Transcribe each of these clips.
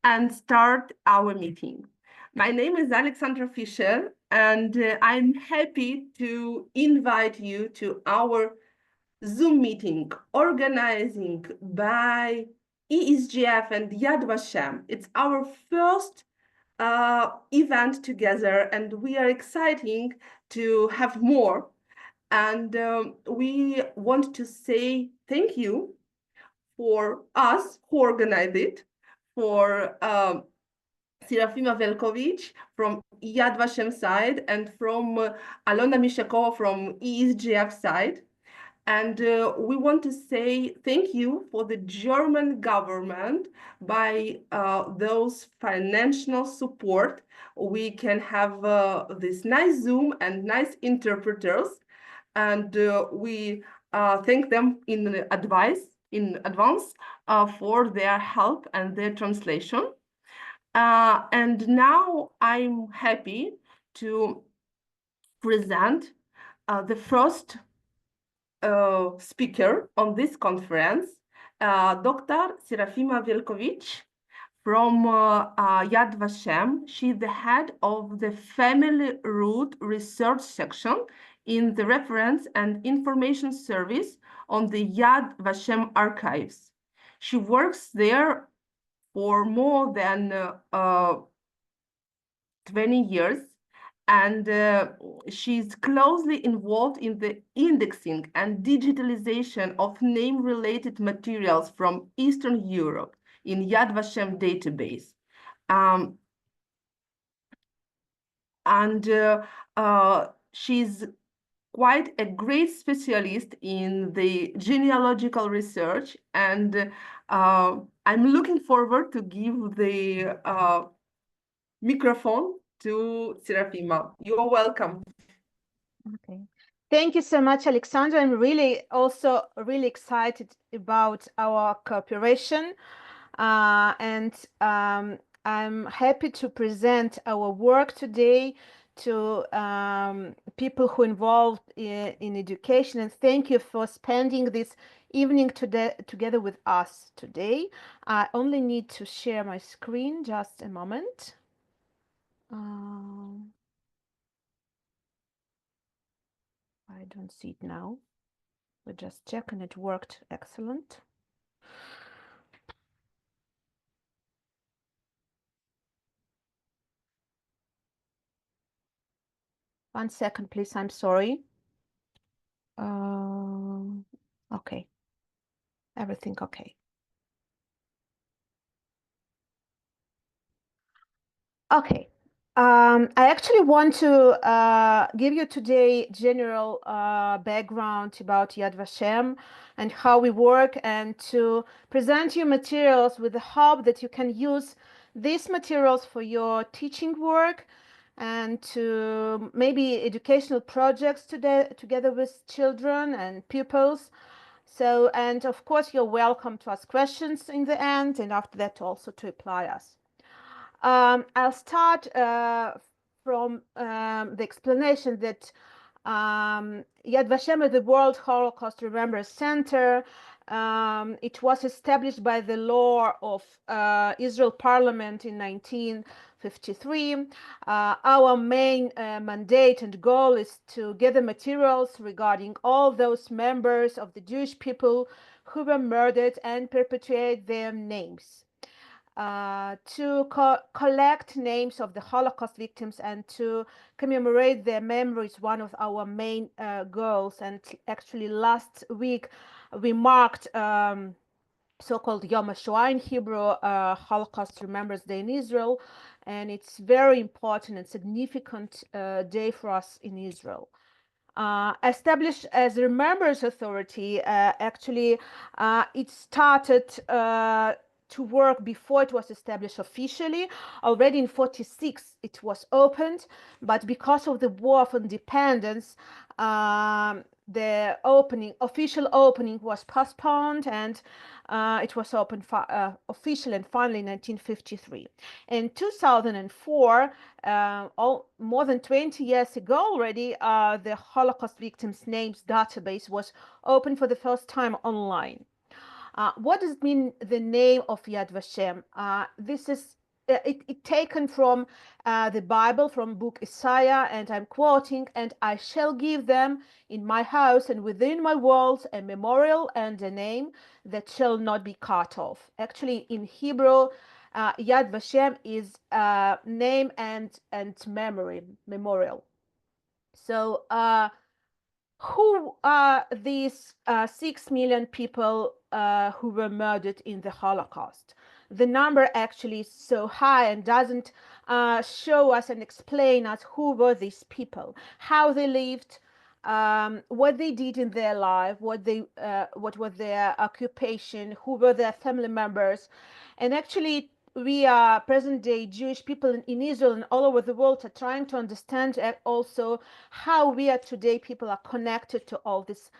and start our meeting. My name is Alexandra Fishel, and I'm happy to invite you to our Zoom meeting organizing by ESJF and Yad Vashem. It's our first event together, and we are exciting to have more. And we want to say thank you for us who organized it, for Serafima Velkovich from Yad Vashem side, and from Alona Mishakova from ESJF side. And we want to say thank you for the German government. By those financial support, we can have this nice Zoom and nice interpreters. And we thank them in advance for their help and their translation. And now I'm happy to present the first speaker on this conference, Dr. Serafima Velkovich from Yad Vashem. She's the head of the Family Root Research Section in the Reference and Information Service on the Yad Vashem archives. She works there for more than 20 years, and she's closely involved in the indexing and digitalization of name-related materials from Eastern Europe in Yad Vashem database. She's quite a great specialist in the genealogical research, and I'm looking forward to give the microphone to Serafima. You're welcome. Okay. Thank you so much, Alexandra. I'm really excited about our cooperation. I'm happy to present our work today to people who are involved in education. And thank you for spending this evening together with us today. I only need to share my screen, just a moment. I don't see it now. We just check and it worked. Excellent. One second, please. I'm sorry. Okay. Everything okay. Okay. I actually want to give you today general background about Yad Vashem and how we work, and to present you materials with the hope that you can use these materials for your teaching work and to maybe educational projects together with children and pupils. So, and of course, you're welcome to ask questions in the end, and after that also to apply us. I'll start from the explanation that Yad Vashem is the World Holocaust Remembrance Center. It was established by the law of Israel Parliament in 1953. Our main mandate and goal is to gather materials regarding all those members of the Jewish people who were murdered and perpetuate their names. To collect names of the Holocaust victims and to commemorate their memories, one of our main goals. And actually last week we marked so-called Yom HaShoah in Hebrew, Holocaust Remembrance Day in Israel, and it's very important and significant day for us in Israel. Established as a Remembrance Authority, actually it started to work before it was established officially. Already in 1946 it was opened, but because of the War of Independence, the official opening was postponed, and it was opened officially and finally in 1953. In 2004, more than 20 years ago already, the Holocaust Victims' Names database was opened for the first time online. What does it mean, the name of Yad Vashem? This is it taken from the Bible, from book Isaiah, and I'm quoting, "And I shall give them in my house and within my walls a memorial and a name that shall not be cut off." Actually, in Hebrew, Yad Vashem is name and memory, memorial. So who are these 6 million people who were murdered in the Holocaust? The number actually is so high and doesn't show us and explain us who were these people, how they lived, what they did in their life, what was their occupation, who were their family members. And actually, we are present-day Jewish people in Israel and all over the world are trying to understand also how we are today people are connected to all these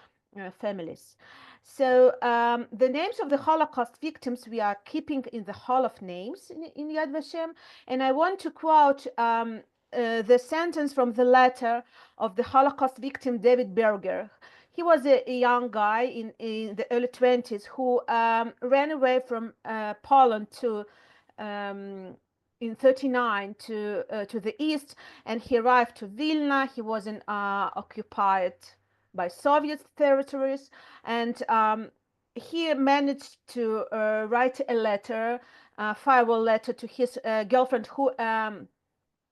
families. So the names of the Holocaust victims we are keeping in the Hall of Names in Yad Vashem, and I want to quote the sentence from the letter of the Holocaust victim David Berger. He was a young guy in the early 20s who ran away from Poland to in 39 to the east, and he arrived to Vilna. He wasn't occupied by Soviet territories, and he managed to write a letter, farewell letter to his girlfriend who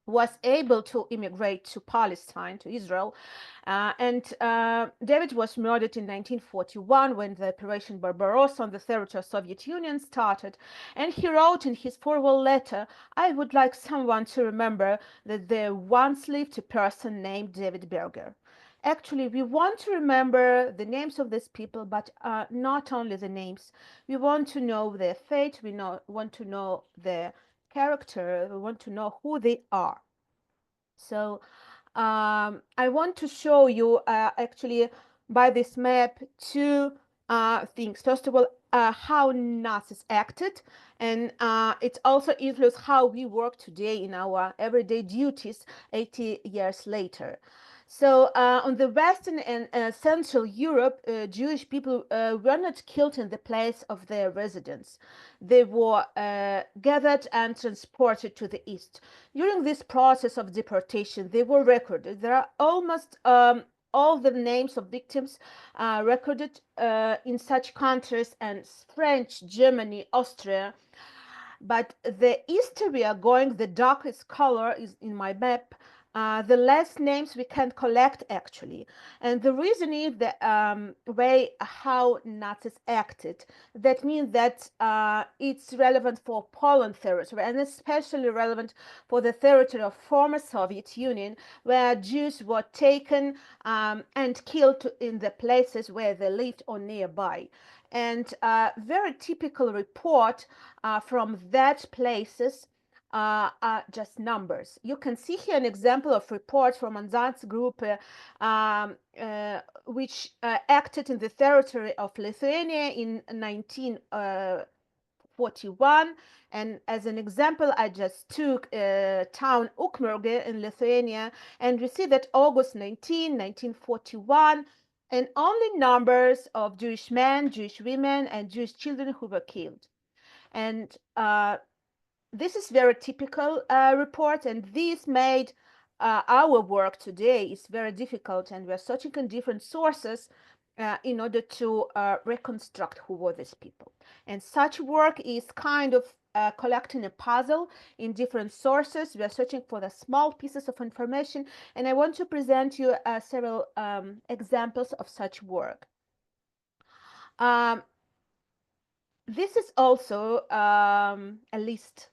was able to immigrate to Palestine, to Israel. David was murdered in 1941 when the Operation Barbarossa on the territory of the Soviet Union started. And he wrote in his farewell letter, "I would like someone to remember that there once lived a person named David Berger." Actually, we want to remember the names of these people, but not only the names. We want to know their fate. We want to know their character. We want to know who they are. So I want to show you actually by this map two things. First of all, how Nazis acted, and it also influences how we work today in our everyday duties 80 years later. So on the Western and Central Europe, Jewish people were not killed in the place of their residence. They were gathered and transported to the East. During this process of deportation, they were recorded. There are almost all the names of victims recorded in such countries as French, Germany, Austria. But the eastern we are going, the darkest color is in my map, the less names we can collect actually. And the reason is the way how Nazis acted. That means that it's relevant for Poland territory and especially relevant for the territory of former Soviet Union, where Jews were taken and killed in the places where they lived or nearby. And very typical report from that places are just numbers. You can see here an example of report from Anzan's group which acted in the territory of Lithuania in 1941. And as an example, I just took town Ukmergė in Lithuania, and we see that August 19, 1941, and only numbers of Jewish men, Jewish women, and Jewish children who were killed. And this is very typical report, and this made our work today is very difficult, and we're searching in different sources in order to reconstruct who were these people. And such work is kind of collecting a puzzle in different sources. We are searching for the small pieces of information, and I want to present you several examples of such work. This is also a list.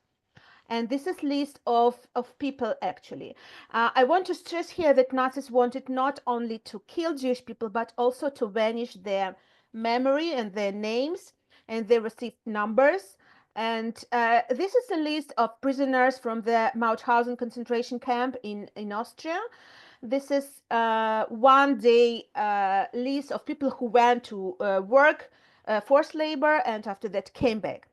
And this is list of people actually. I want to stress here that Nazis wanted not only to kill Jewish people, but also to vanish their memory and their names, and they received numbers. And this is a list of prisoners from the Mauthausen concentration camp in Austria. This is one day list of people who went to work, forced labor, and after that came back.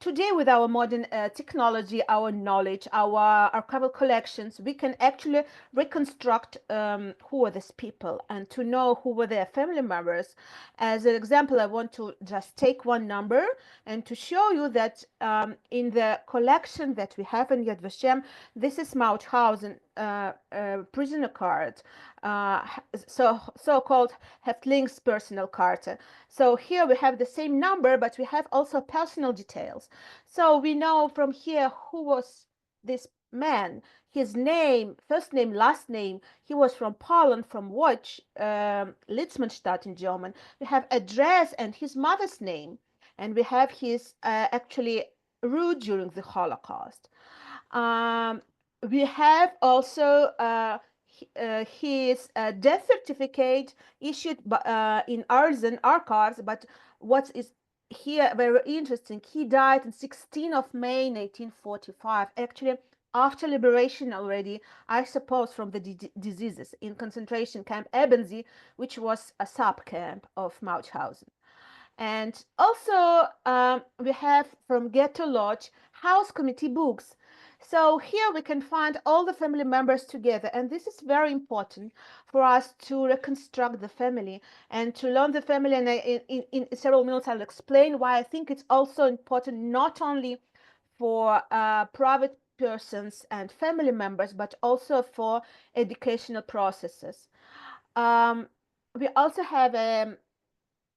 today, with our modern technology, our knowledge, our archival collections, we can actually reconstruct who were these people and to know who were their family members. As an example, I want to just take one number and to show you that in the collection that we have in Yad Vashem, this is Mauthausen prisoner card, so-called Häftlings personal card. So here we have the same number, but we have also personal details. So we know from here who was this man, his name, first name, last name. He was from Poland, from Łódź, Litzmannstadt in German. We have address and his mother's name, and we have his actually route during the Holocaust. We have also his death certificate issued in Arzen archives, but what is here very interesting, he died on 16th of May 1945, actually after liberation already, I suppose, from the diseases in concentration camp Ebensee, which was a sub-camp of Mauthausen. And also we have from Ghetto Lodge house committee books. So here we can find all the family members together, and this is very important for us to reconstruct the family and to learn the family. And in several minutes I'll explain why I think it's also important not only for private persons and family members, but also for educational processes. We also have a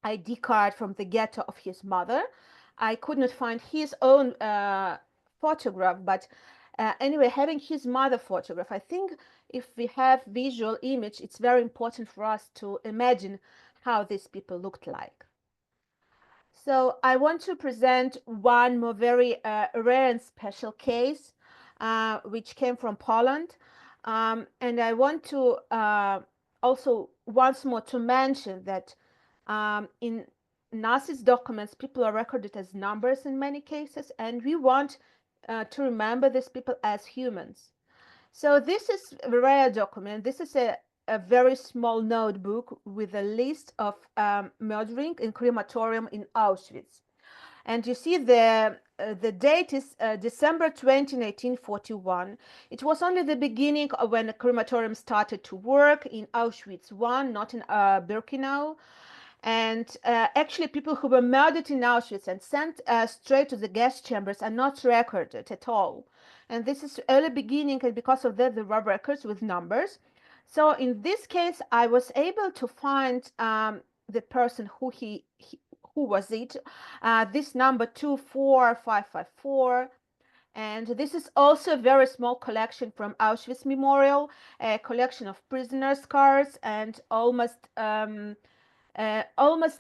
ID card from the ghetto of his mother. I could not find his own photograph, but anyway, having his mother photograph, I think if we have visual image, it's very important for us to imagine how these people looked like. So I want to present one more very rare and special case, which came from Poland. And I want to also once more to mention that in Nazi's documents, people are recorded as numbers in many cases, and we want to remember these people as humans. So this is a rare document. This is a very small notebook with a list of murdering in crematorium in Auschwitz. And you see the date is December 20, 1941. It was only the beginning of when the crematorium started to work in Auschwitz I, not in Birkenau. And actually, people who were murdered in Auschwitz and sent straight to the gas chambers are not recorded at all. And this is early beginning, and because of that, there were records with numbers. So in this case, I was able to find the person who who was it. This number 24554. And this is also a very small collection from Auschwitz Memorial, a collection of prisoners' cards, and almost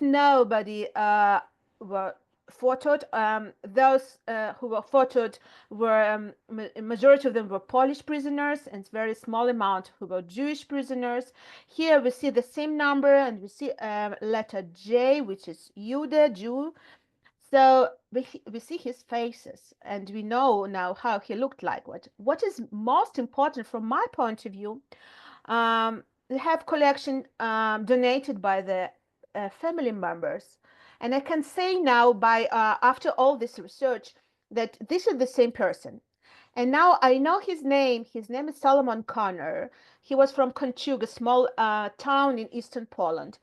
nobody were photoed. Those who were photoed were, majority of them were Polish prisoners, and very small amount who were Jewish prisoners. Here we see the same number, and we see letter J, which is Jude, Jew. So we see his faces, and we know now how he looked like. What is most important from my point of view, we have collection donated by the family members, and I can say now by after all this research that this is the same person. And now I know his name. His name is Solomon Connor. He was from Konchug, a small town in eastern Poland.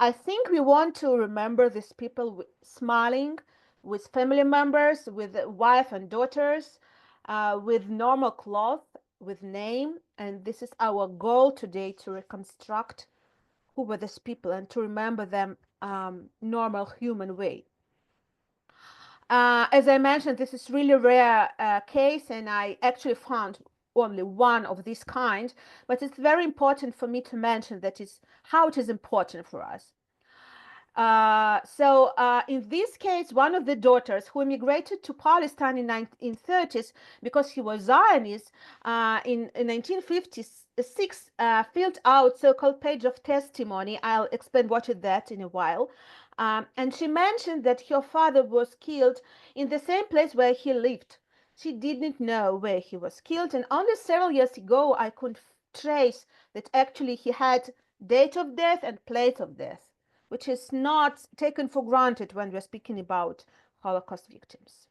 I think we want to remember these people smiling with family members, with wife and daughters, with normal cloth, with name. And this is our goal today, to reconstruct who were these people and to remember them normal human way. As I mentioned, this is really rare case, and I actually found only one of this kind, but it's very important for me to mention that is how it is important for us. In this case, one of the daughters who immigrated to Palestine in 1930s because he was Zionist, in 1956 filled out so-called page of testimony. I'll explain what is that in a while. And she mentioned that her father was killed in the same place where he lived. She didn't know where he was killed, and only several years ago I could trace that actually he had date of death and place of death, which is not taken for granted when we're speaking about Holocaust victims.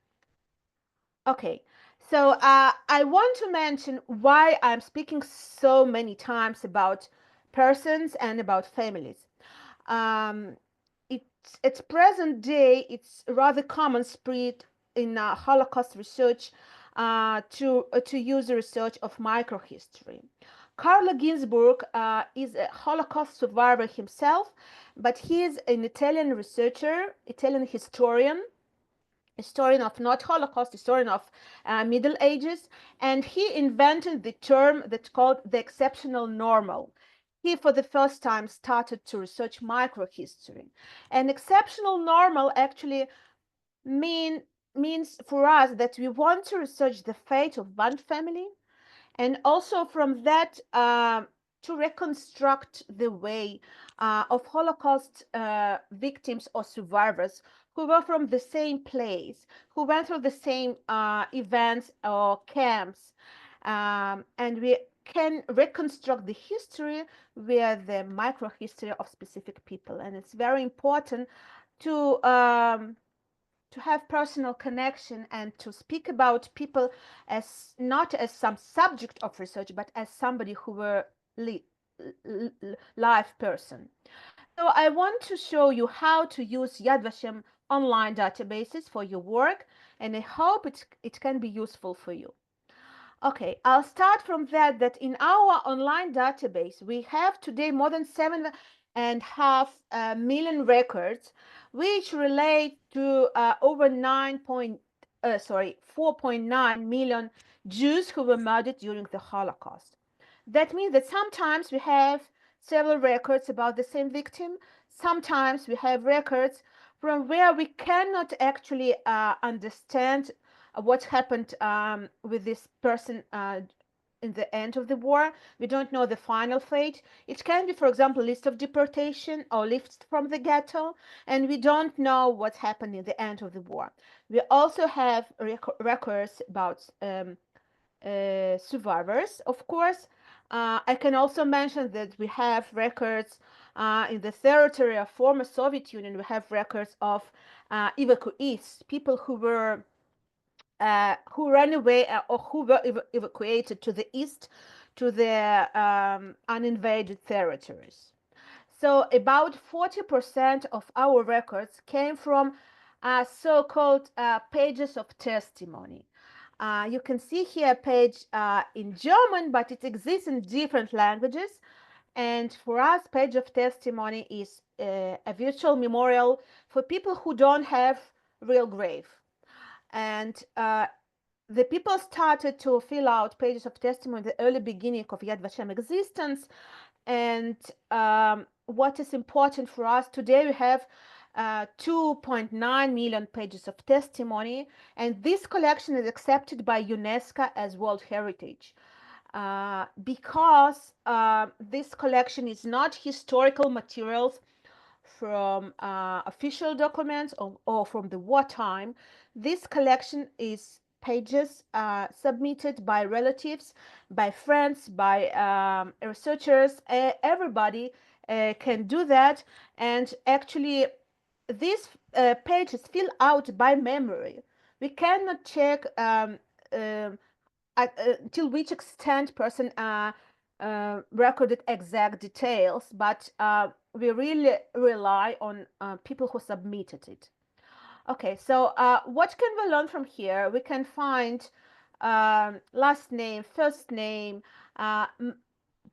Okay, so I want to mention why I'm speaking so many times about persons and about families. Um, it's present day, it's rather common spread in Holocaust research to use the research of microhistory. Carlo Ginzburg is a Holocaust survivor himself, but he is an Italian researcher, Italian historian of not Holocaust, historian of Middle Ages, and he invented the term that's called the exceptional normal. He, for the first time, started to research microhistory. And exceptional normal actually means for us that we want to research the fate of one family, and also from that to reconstruct the way of Holocaust victims or survivors who were from the same place, who went through the same events or camps, and we can reconstruct the history with the microhistory of specific people. And it's very important to have personal connection and to speak about people as not as some subject of research, but as somebody who were live person. So I want to show you how to use Yad Vashem online databases for your work, and I hope it can be useful for you. Okay, I'll start from that in our online database, we have today more than 7.5 million records, which relate to over 4.9 million Jews who were murdered during the Holocaust. That means that sometimes we have several records about the same victim. Sometimes we have records from where we cannot actually understand what happened with this person in the end of the war. We don't know the final fate. It can be, for example, list of deportation or list from the ghetto, and we don't know what happened in the end of the war. We also have records about survivors, of course. I can also mention that we have records in the territory of former Soviet Union. We have records of evacuees, people who ran away or who were evacuated to the east, to the uninvaded territories. So about 40% of our records came from so-called pages of testimony. You can see here a page in German, but it exists in different languages. And for us, page of testimony is a virtual memorial for people who don't have real grave. And the people started to fill out pages of testimony in the early beginning of Yad Vashem existence. And what is important for us today, we have 2.9 million pages of testimony, and this collection is accepted by UNESCO as World Heritage because this collection is not historical materials from official documents or from the wartime. This collection is pages submitted by relatives, by friends, by researchers. Everybody can do that, and actually these pages fill out by memory. We cannot check till which extent person recorded exact details, but we really rely on people who submitted it. Okay, so what can we learn from here? We can find last name, first name,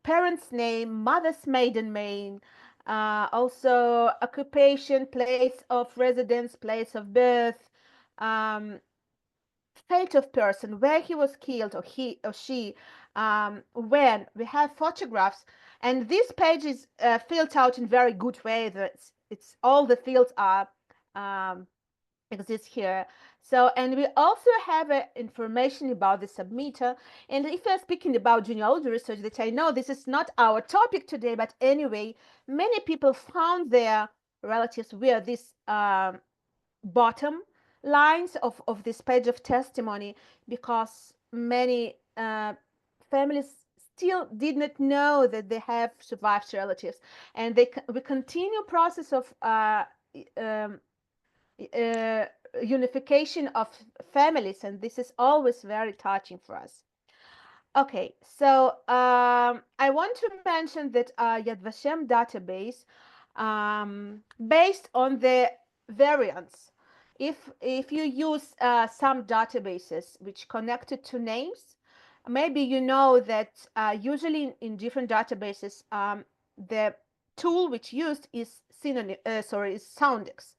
parent's name, mother's maiden name, also occupation, place of residence, place of birth, fate of person, where he was killed or he or she, when. We have photographs, and this page is filled out in very good way. That it's all the fields are exist here. So, and we also have information about the submitter. And if we're speaking about genealogy research, that I know this is not our topic today, but anyway, many people found their relatives with this bottom lines of this page of testimony, because many families still did not know that they have survived relatives, and we continue process of unification of families, and this is always very touching for us. Okay, so I want to mention that Yad Vashem database, based on the variants, if you use some databases which connected to names, maybe you know that usually in different databases, the tool which used is is Soundex.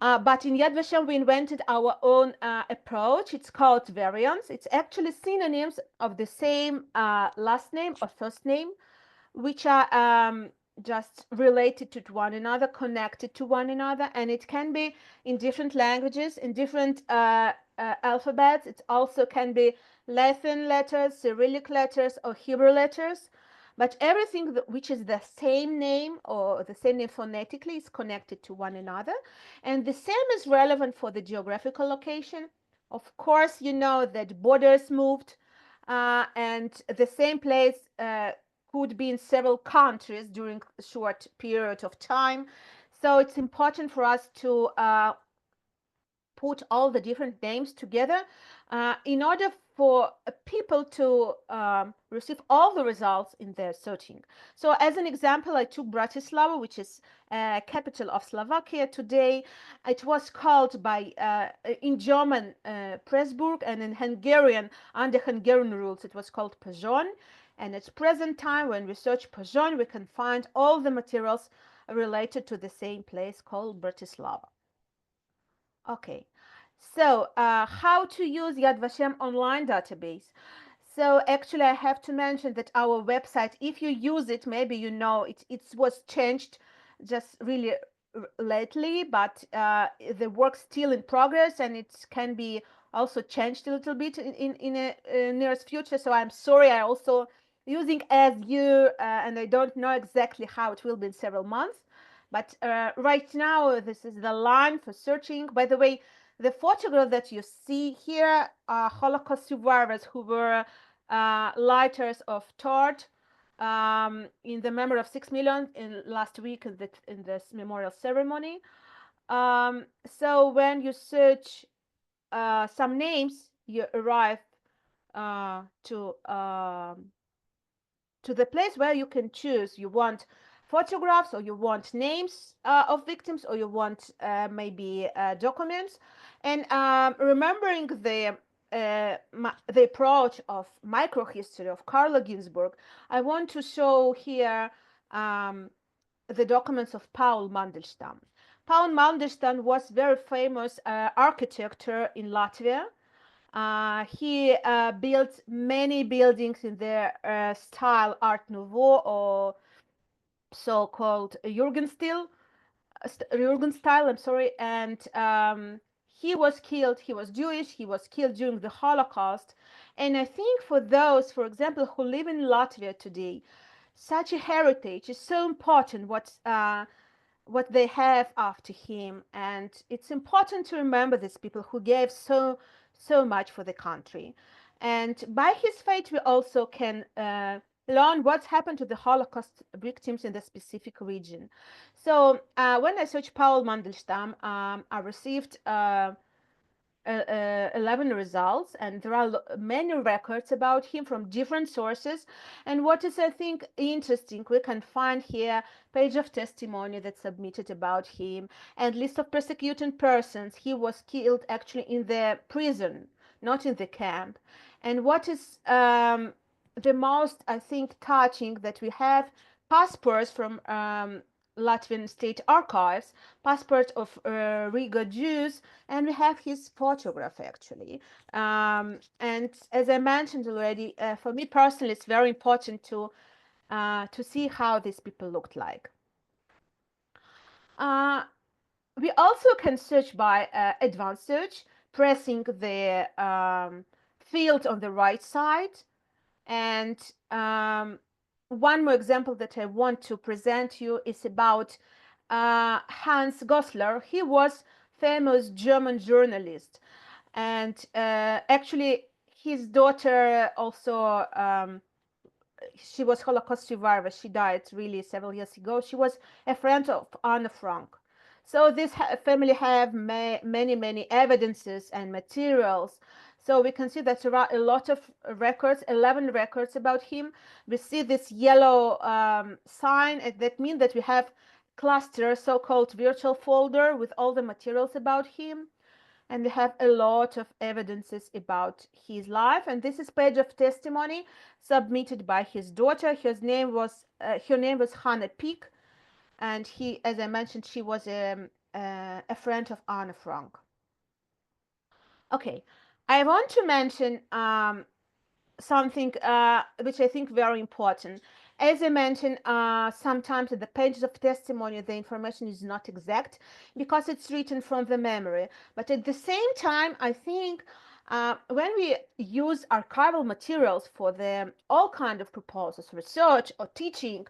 But in Yad Vashem, we invented our own approach. It's called variants. It's actually synonyms of the same last name or first name, which are just related to one another, connected to one another. And it can be in different languages, in different alphabets. It also can be Latin letters, Cyrillic letters, or Hebrew letters. But everything which is the same name or the same name phonetically is connected to one another. And the same is relevant for the geographical location. Of course, you know that borders moved, and the same place could be in several countries during a short period of time. So it's important for us to put all the different names together in order for people to receive all the results in their searching. So as an example, I took Bratislava, which is capital of Slovakia today. It was called by in German Pressburg, and in Hungarian, under Hungarian rules, it was called Pozsony. And at present time, when we search Pozsony, we can find all the materials related to the same place called Bratislava. Okay, so how to use Yad Vashem online database? So actually, I have to mention that our website, if you use it, maybe you know it was changed just really lately, but the work's still in progress, and it can be also changed a little bit in a nearest future. So I'm sorry, I also using as you, and I don't know exactly how it will be in several months. But right now, this is the line for searching. By the way, the photograph that you see here are Holocaust survivors who were lighters of torch in the memory of 6 million in last week in this memorial ceremony. So when you search some names, you arrive to the place where you can choose. You want photographs, or you want names of victims, or you want maybe documents. And remembering the approach of microhistory of Carlo Ginzburg, I want to show here the documents of Paul Mandelstam. Paul Mandelstam was very famous architect in Latvia. He built many buildings in the style Art Nouveau, or so-called Jugendstil, Jugendstyle, I'm sorry, and he was killed. He was Jewish. He was killed during the Holocaust. And I think for those, for example, who live in Latvia today, such a heritage is so important. What they have after him, and it's important to remember these people who gave so much for the country. And by his fate, we also can learn what's happened to the Holocaust victims in the specific region. So when I searched Paul Mandelstam, I received 11 results, and there are many records about him from different sources. And what is, I think, interesting, we can find here page of testimony that's submitted about him, and list of persecuted persons. He was killed actually in the prison, not in the camp. And what is the most, I think, touching, that we have passports from Latvian State Archives, passport of Riga Jews, and we have his photograph actually. And as I mentioned already, for me personally, it's very important to see how these people looked like. We also can search by advanced search, pressing the field on the right side. And one more example that I want to present you is about Hans Goslar. He was famous German journalist, and actually his daughter also, she was Holocaust survivor. She died really several years ago. She was a friend of Anne Frank. So this family have many evidences and materials. So we can see that there are a lot of records, 11 records about him. We see this yellow sign, and that means that we have cluster, so-called virtual folder with all the materials about him. And we have a lot of evidences about his life. And this is page of testimony submitted by his daughter. Her name was Hannah Peak, and as I mentioned, she was a friend of Anne Frank. Okay, I want to mention something which I think very important. As I mentioned, sometimes at the pages of testimony, the information is not exact because it's written from the memory. But at the same time, I think when we use archival materials for all kind of purposes, research or teaching,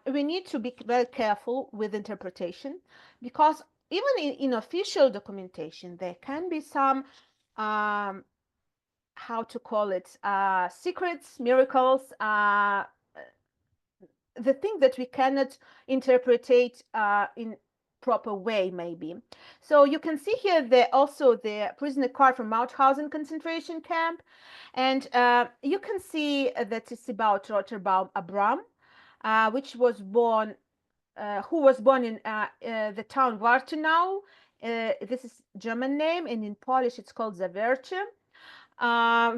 we need to be very careful with interpretation, because even in official documentation, there can be some how to call it, secrets, miracles, the thing that we cannot interpretate in proper way, maybe. So you can see here also the prisoner card from Mauthausen concentration camp, and you can see that it's about Roterbaum Abram, who was born in the town Wartenau. This is German name, and in Polish it's called Zawercze.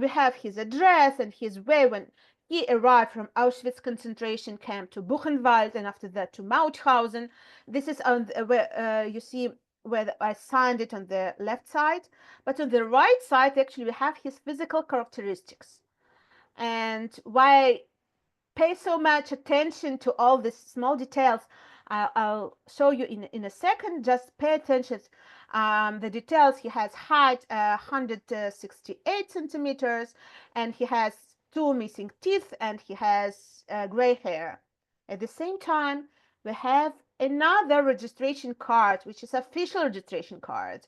We have his address and his way when he arrived from Auschwitz concentration camp to Buchenwald, and after that to Mauthausen. This is on where you see where I signed it on the left side, but on the right side actually we have his physical characteristics. And why pay so much attention to all these small details, I'll show you in a second. Just pay attention. The details: he has height 168 centimeters, and he has 2 missing teeth, and he has gray hair. At the same time, we have another registration card, which is official registration card,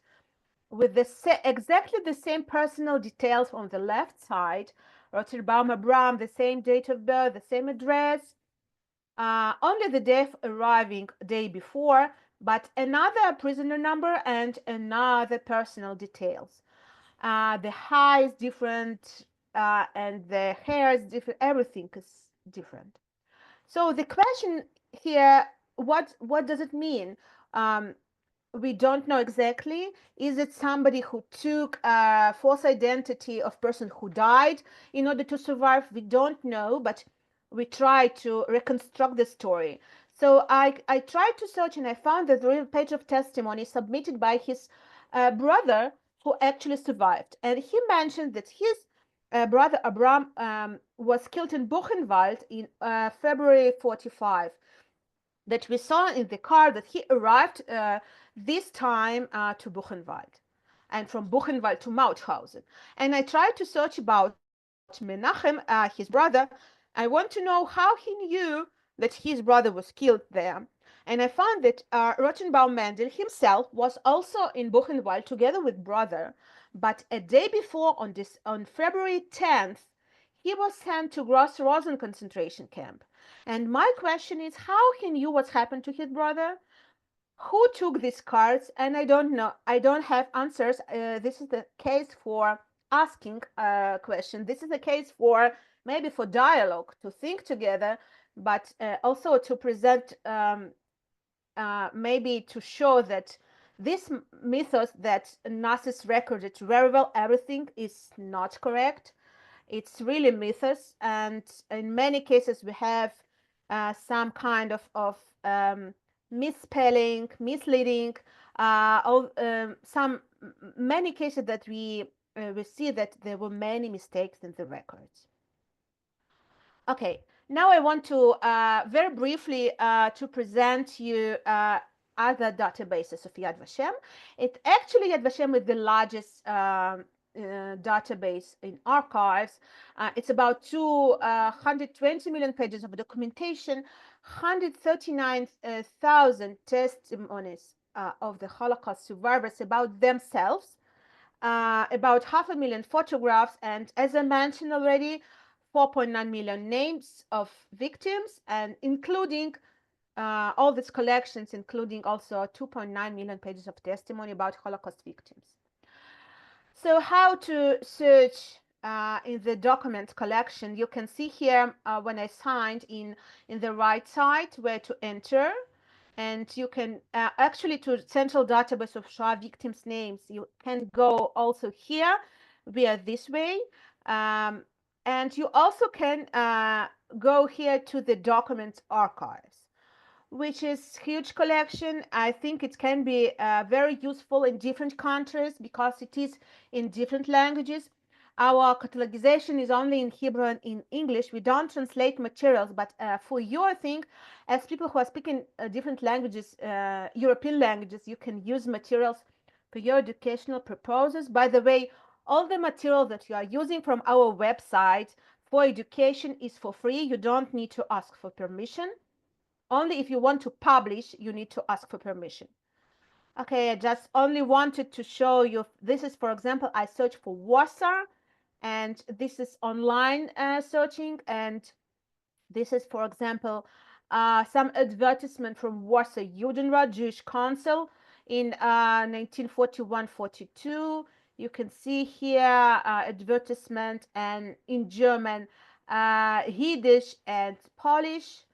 with exactly the same personal details on the left side. Roterbaum Abram, the same date of birth, the same address, only the death arriving day before, but another prisoner number and another personal details. The height is different, and the hair is different, everything is different. So the question here, what does it mean? We don't know exactly. Is it somebody who took a false identity of person who died in order to survive? We don't know, but we try to reconstruct the story. So I tried to search, and I found the real page of testimony submitted by his brother, who actually survived. And he mentioned that his brother Abram was killed in Buchenwald in February 45. That we saw in the car that he arrived this time to Buchenwald, and from Buchenwald to Mauthausen. And I tried to search about Menachem, his brother. I want to know how he knew that his brother was killed there. And I found that Rotenbaum Mendel himself was also in Buchenwald together with brother, but a day before, on February 10th, he was sent to Gross Rosen concentration camp. And my question is how he knew what happened to his brother, who took these cards, and I don't know. I don't have answers. This is the case for asking a question. This is the case for maybe for dialogue, to think together, but also to present, maybe to show that this mythos that Nazis recorded very well everything is not correct. It's really mythos, and in many cases we have some kind of misspelling, misleading, many cases that we see that there were many mistakes in the records. Okay, now I want to very briefly to present you other databases of Yad Vashem. Yad Vashem is the largest database in archives. It's about 220 million pages of documentation, 139,000 testimonies of the Holocaust survivors about themselves, about 500,000 photographs, and as I mentioned already, 4.9 million names of victims, and including all these collections, including also 2.9 million pages of testimony about Holocaust victims. So how to search in the document collection? You can see here when I signed in the right side where to enter. And you can actually to central database of Shoah victims' names. You can go also here via this way. And you also can go here to the documents archives, which is huge collection. I think it can be very useful in different countries because it is in different languages. Our catalogization is only in Hebrew and in English. We don't translate materials, but for you, I think, as people who are speaking different languages, European languages, you can use materials for your educational purposes. By the way, all the material that you are using from our website for education is for free. You don't need to ask for permission. Only if you want to publish, you need to ask for permission. Okay, I just only wanted to show you. This is, for example, I search for Warsaw, and this is online searching. And this is, for example, some advertisement from Warsaw Judenrat, Jewish Council in 1941-42. You can see here advertisement and in German, Yiddish and Polish.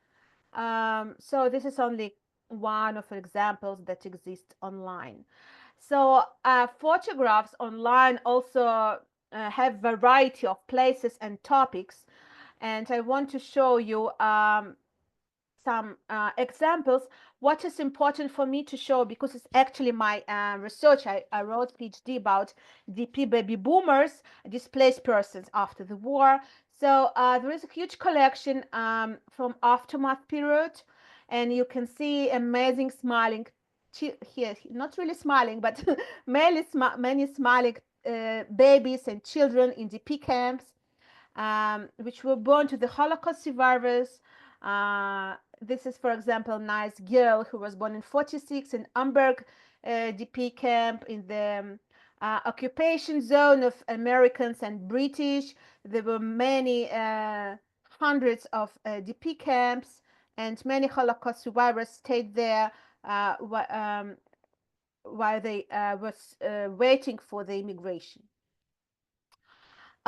So this is only one of the examples that exist online. So photographs online also have variety of places and topics, and I want to show you some examples. What is important for me to show, because it's actually my research. I wrote PhD about DP baby boomers, displaced persons after the war. So there is a huge collection from aftermath period, and you can see amazing smiling here, not really smiling, but many smiling babies and children in DP camps, which were born to the Holocaust survivors. This is, for example, a nice girl who was born in 46 in Amberg DP camp in the occupation zone of Americans and British. There were many hundreds of DP camps, and many Holocaust survivors stayed there while they was waiting for the immigration.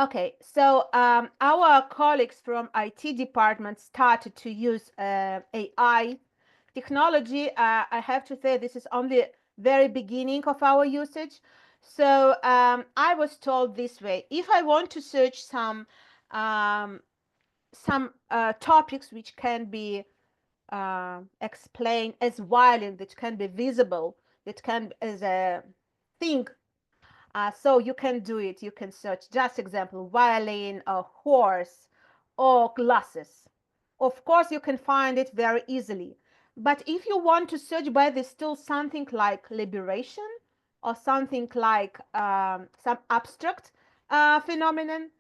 Okay, so our colleagues from IT department started to use AI technology. I have to say this is only very beginning of our usage. So I was told this way: if I want to search some topics which can be explained as violent, that can be visible, that can as a thing. So you can do it. You can search, just example, violin or horse or glasses. Of course, you can find it very easily. But if you want to search by this tool something like liberation or something like some abstract phenomenon,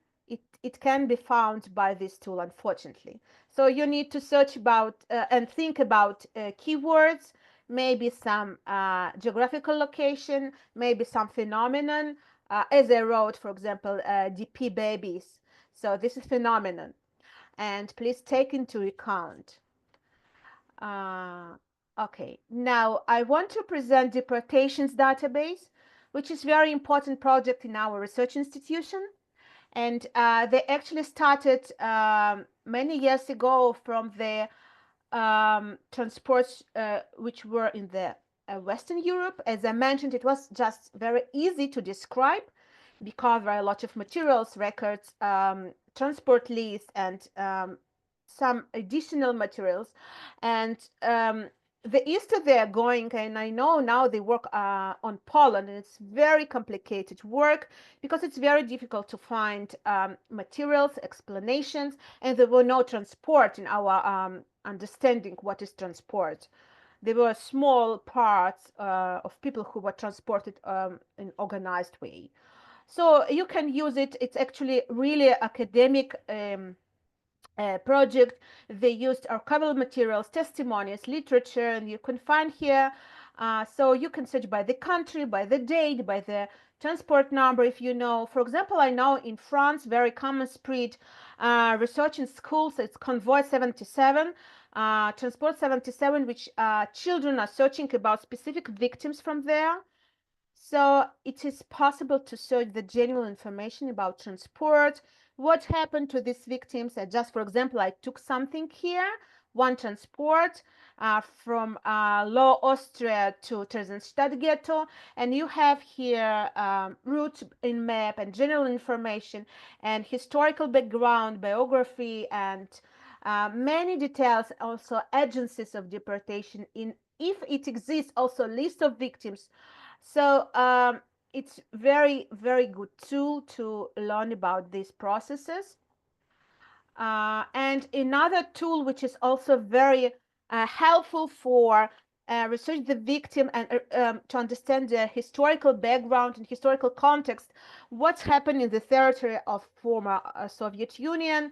it can be found by this tool, unfortunately. So you need to search about and think about keywords, maybe some geographical location, maybe some phenomenon, as I wrote, for example, DP babies. So this is phenomenon, and please take into account. Okay, now I want to present deportations database, which is very important project in our research institution. And they actually started many years ago from the transports which were in the Western Europe. As I mentioned, it was just very easy to describe because there are a lot of materials, records, transport lists, and some additional materials. And the easter they are going, and I know now they work on Poland, and it's very complicated work because it's very difficult to find materials, explanations, and there were no transport in our understanding what is transport. There were small parts of people who were transported in organized way. So you can use it. It's actually really academic project. They used archival materials, testimonies, literature, and you can find here. So you can search by the country, by the date, by the transport number. If you know, for example, I know in France, very common spread research in schools, it's Convoy 77. Transport 77, which children are searching about specific victims from there. So it is possible to search the general information about transport, what happened to these victims. Just for example, I took something here, one transport from Lower Austria to Theresienstadt ghetto, and you have here route in map and general information and historical background, biography, and many details, also agencies of deportation, in if it exists, also list of victims. So it's very, very good tool to learn about these processes. And another tool which is also very helpful for research the victim and to understand the historical background and historical context, what's happened in the territory of former Soviet Union.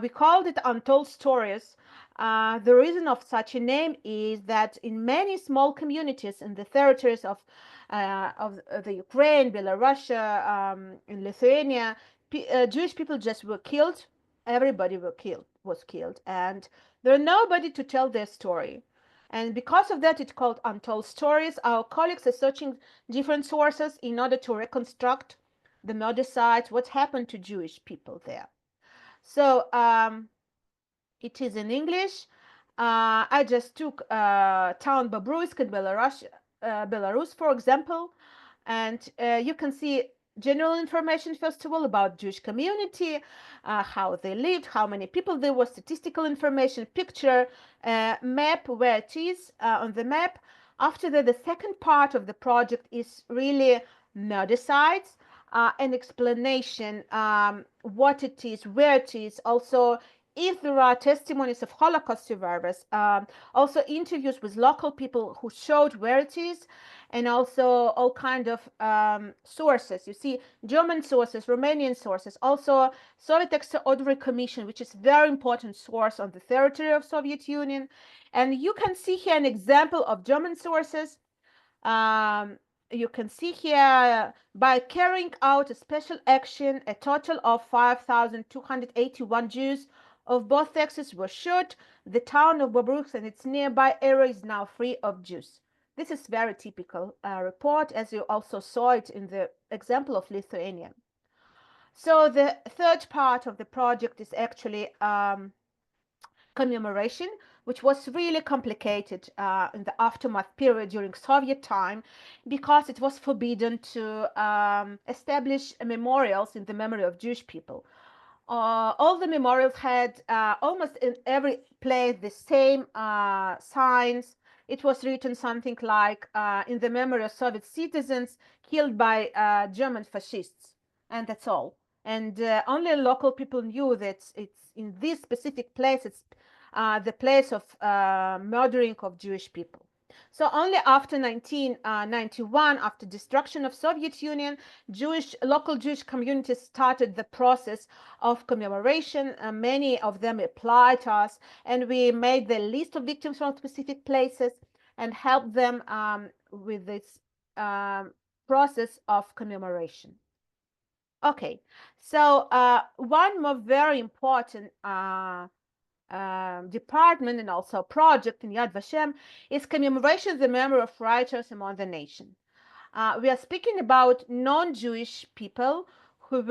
We called it Untold Stories. The reason of such a name is that in many small communities in the territories of the Ukraine, Belarus, in Lithuania, Jewish people just were killed. Everybody was killed, and there's nobody to tell their story. And because of that, it's called Untold Stories. Our colleagues are searching different sources in order to reconstruct the murder sites, what happened to Jewish people there. So it is in English. I just took town Bobruisk in Belarus, for example, and you can see general information, first of all, about Jewish community, how they lived, how many people there were, statistical information, picture, map, where it is on the map. After that, the second part of the project is really murder sites, an explanation what it is, where it is, also if there are testimonies of Holocaust survivors, also interviews with local people who showed where it is, and also all kind of sources. You see German sources, Romanian sources, also Soviet Extraordinary Commission, which is very important source on the territory of Soviet Union. And you can see here an example of German sources. You can see here, by carrying out a special action, a total of 5,281 Jews of both sexes were shot. The town of Bobruisk and its nearby area is now free of Jews. This is very typical report, as you also saw it in the example of Lithuania. So the third part of the project is actually commemoration, which was really complicated in the aftermath period during Soviet time, because it was forbidden to establish memorials in the memory of Jewish people. All the memorials had almost in every place the same signs. It was written something like in the memory of Soviet citizens killed by German fascists, and that's all. And only local people knew that it's in this specific place, it's the place of murdering of Jewish people. So only after 1991, after destruction of Soviet Union, local Jewish communities started the process of commemoration. Many of them applied to us, and we made the list of victims from specific places and helped them with this process of commemoration. Okay, so one more very important department and also project in Yad Vashem is commemoration of the memory of writers among the nation. We are speaking about non-Jewish people who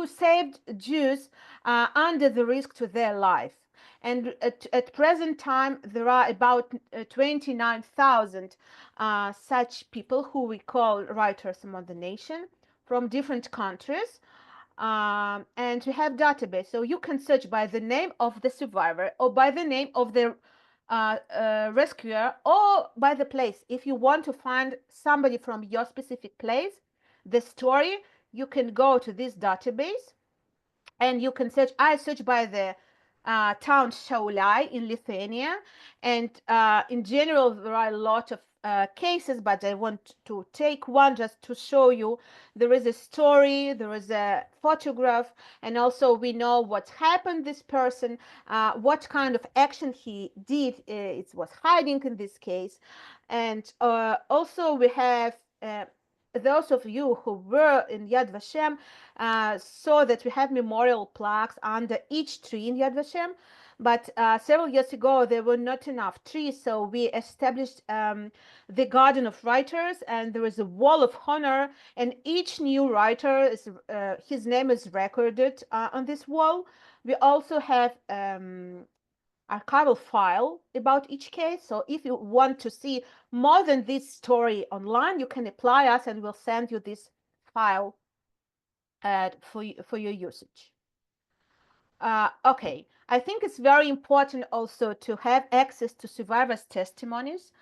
saved Jews under the risk to their life. And at present time, there are about 29,000 such people who we call writers among the nation from different countries. And we have database, so you can search by the name of the survivor or by the name of the rescuer or by the place. If you want to find somebody from your specific place, the story, you can go to this database and you can search. I search by the town Šiauliai in Lithuania, and in general there are a lot of cases, but I want to take one just to show you. There is a story, there is a photograph, and also we know what happened this person, what kind of action he did. It was hiding in this case. And also we have those of you who were in Yad Vashem saw that we have memorial plaques under each tree in Yad Vashem. But several years ago, there were not enough trees, so we established the Garden of Writers, and there is a wall of honor, and each new writer, his name is recorded on this wall. We also have archival file about each case. So if you want to see more than this story online, you can apply us and we'll send you this file for your usage. Okay, I think it's very important also to have access to survivors' testimonies.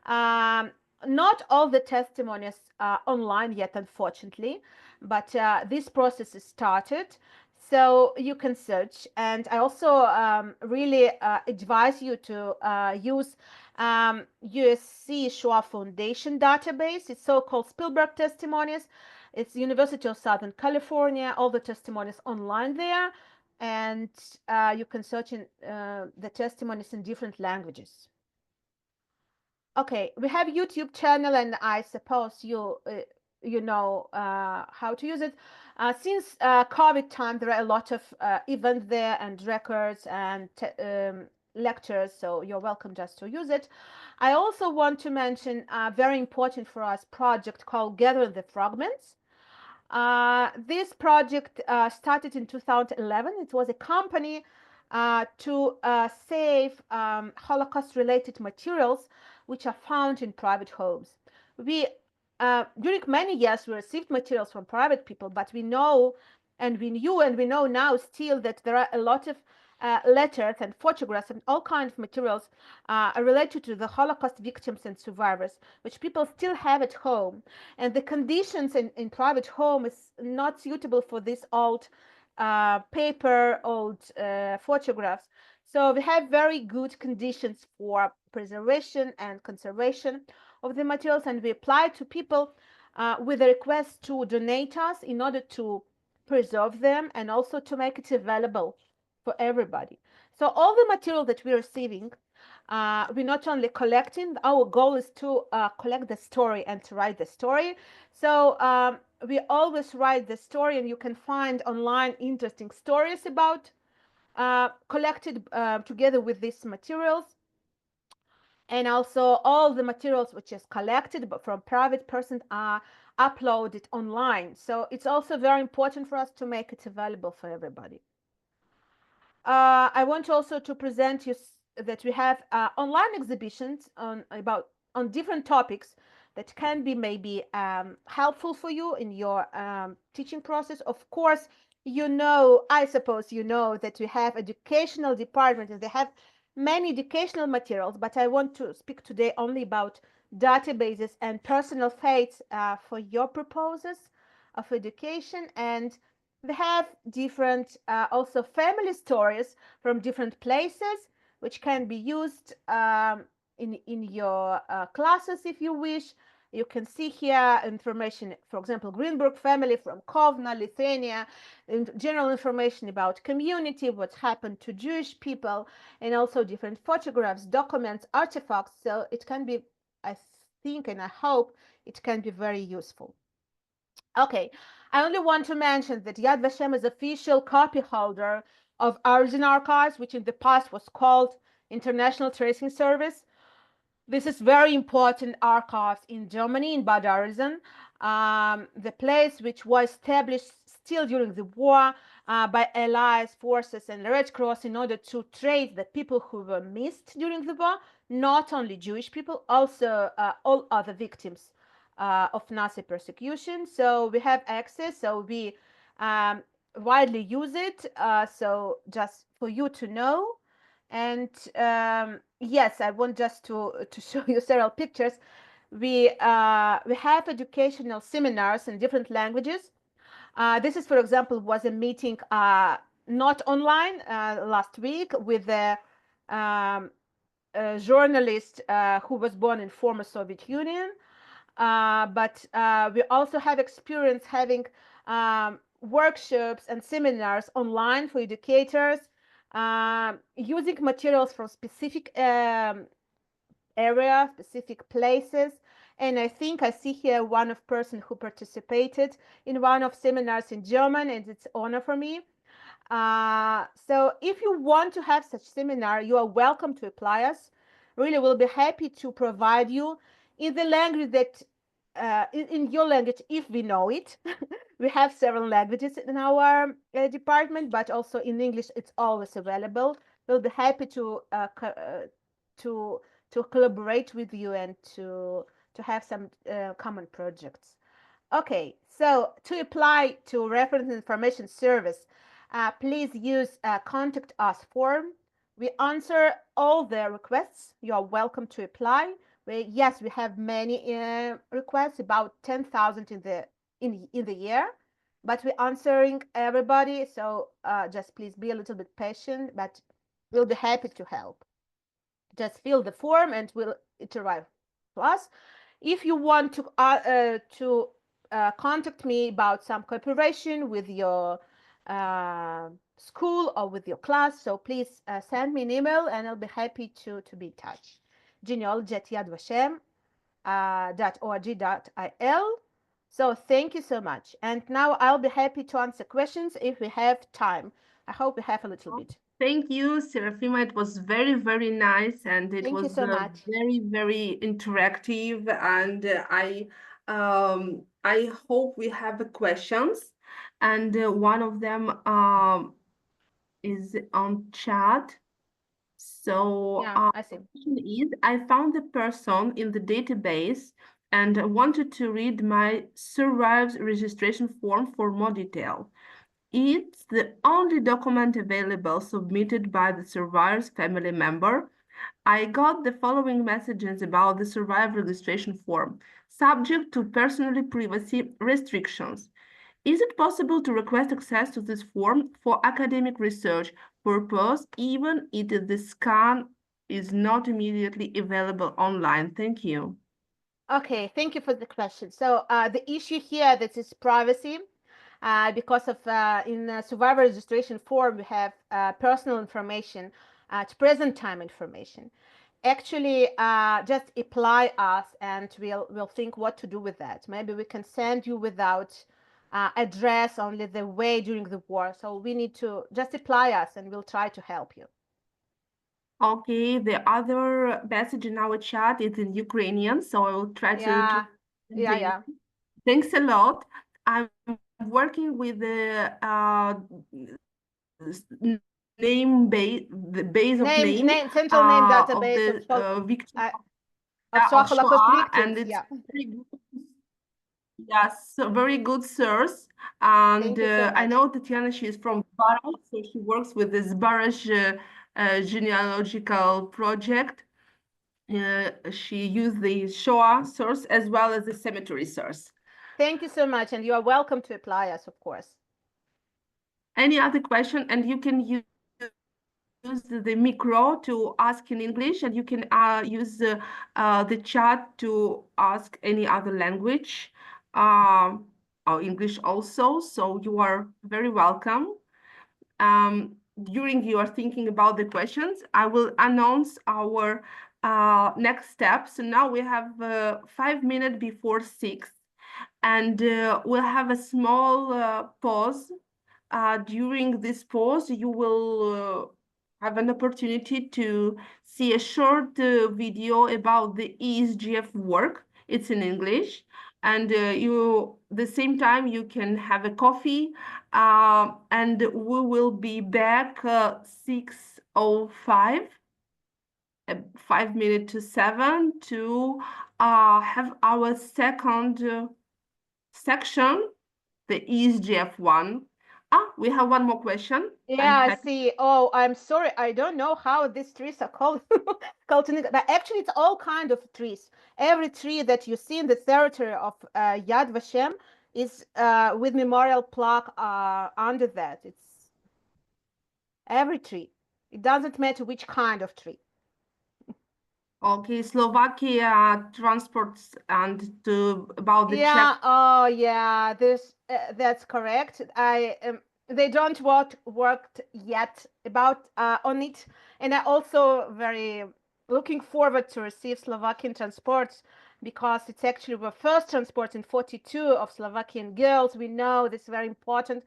Not all the testimonies are online yet, unfortunately, but this process is started. So you can search, and I also really advise you to use USC Shoah Foundation database. It's so-called Spielberg Testimonies. It's University of Southern California. All the testimonies online there, and you can search in the testimonies in different languages. Okay, we have YouTube channel, and I suppose you know how to use it. Since COVID time, there are a lot of events there and records and lectures, so you're welcome just to use it. I also want to mention a very important for us project called Gathering the Fragments. This project started in 2011. It was a company to save Holocaust-related materials which are found in private homes. During many years, we received materials from private people, but we know and we knew and we know now still that there are a lot of letters and photographs and all kinds of materials related to the Holocaust victims and survivors, which people still have at home. And the conditions in private home is not suitable for this old paper, old photographs. So we have very good conditions for preservation and conservation of the materials, and we apply to people with a request to donate us in order to preserve them and also to make it available for everybody. So all the material that we're receiving, we're not only collecting, our goal is to collect the story and to write the story. So we always write the story, and you can find online interesting stories about collected together with these materials. And also all the materials which is collected but from private persons are uploaded online. So it's also very important for us to make it available for everybody. I want also to present you that we have online exhibitions on different topics that can be maybe helpful for you in your teaching process. Of course, I suppose you know that we have educational department and they have many educational materials, but I want to speak today only about databases and personal faiths for your purposes of education. And they have different also family stories from different places, which can be used in your classes if you wish. You can see here information, for example, Greenberg family from Kovna, Lithuania, and general information about community, what happened to Jewish people, and also different photographs, documents, artifacts. So it can be, I think, and I hope it can be very useful. Okay, I only want to mention that Yad Vashem is official copy holder of Arisen Archives, which in the past was called International Tracing Service. This is very important archives in Germany, in Bad Arisen, the place which was established still during the war by Allies forces and the Red Cross in order to trace the people who were missed during the war, not only Jewish people, also all other victims of Nazi persecution. So we have access, so we widely use it, so just for you to know. And yes, I want just to show you several pictures. We have educational seminars in different languages. This is, for example, was a meeting not online last week with a journalist who was born in former Soviet Union. But we also have experience having workshops and seminars online for educators, using materials from specific areas, specific places, And I think I see here one of person who participated in one of seminars in German, and it's honor for me. So if you want to have such seminar, you are welcome to apply us. Really, we'll be happy to provide you in the language that, in your language, if we know it. We have several languages in our department, but also in English, it's always available. We'll be happy to to collaborate with you and to have some common projects. Okay, so to apply to Reference Information Service, please use Contact Us form. We answer all the requests. You are welcome to apply. Yes, we have many requests, about 10,000 in the year, but we're answering everybody. So just please be a little bit patient, but we'll be happy to help. Just fill the form and it arrive to us. If you want to contact me about some cooperation with your school or with your class, so please send me an email and I'll be happy to be in touch. genealogy@vashem.org.il. So thank you so much. And now I'll be happy to answer questions if we have time. I hope we have a little bit. Thank you, Serafima. It was very, very nice, and it Thank you was so much. very, very interactive. And I hope we have questions. And one of them is on chat. So Yeah, I see. question is, I found the person in the database and wanted to read my survives registration form for more detail. It's the only document available submitted by the survivor's family member. I got the following messages about the survivor registration form, subject to personal privacy restrictions. Is it possible to request access to this form for academic research purpose, even if the scan is not immediately available online? Thank you. Okay, thank you for the question. So the issue here that is privacy, because of in survivor registration form we have personal information, to present time information. Actually, just apply us, and we'll think what to do with that. Maybe we can send you without address, only the way during the war. So we need to just apply us, and we'll try to help you. Okay, the other message in our chat is in Ukrainian, so I will try to Yeah. Thanks a lot. I'm working with the the base of name Central name of database the victim of of Holocaust Shoah, victims. and it's Yeah. very good. Yes, so very good source. And Thank you so I much. know Tatiana, she is from Zbaraj, so she works with the Zbaraj genealogical project. She used the Shoah source as well as the cemetery source. Thank you so much, and you are welcome to apply us, of course. Any other question? And you can use the micro to ask in English, and you can use the chat to ask any other language, or English also. So you are very welcome. During you are thinking about the questions, I will announce our next step. So now we have 5 minutes before 6, and we'll have a small pause. During this pause, you will have an opportunity to see a short video about the ESJF work. It's in English, and the same time you can have a coffee, and we will be back 6:05, 5 minutes to 7, to have our second section, the ESJF one. We have one more question. Yeah, I see. Oh, I'm sorry. I don't know how these trees are called, called in English, but actually it's all kind of trees. Every tree that you see in the territory of Yad Vashem is with memorial plaque under that. It's every tree. It doesn't matter which kind of tree. Okay, Slovakia transports and about the Yeah, Czech. oh yeah, this that's correct. They don't worked yet about on it, and I also very looking forward to receive Slovakian transports because it's actually the first transport in 42 of Slovakian girls. We know this is very important.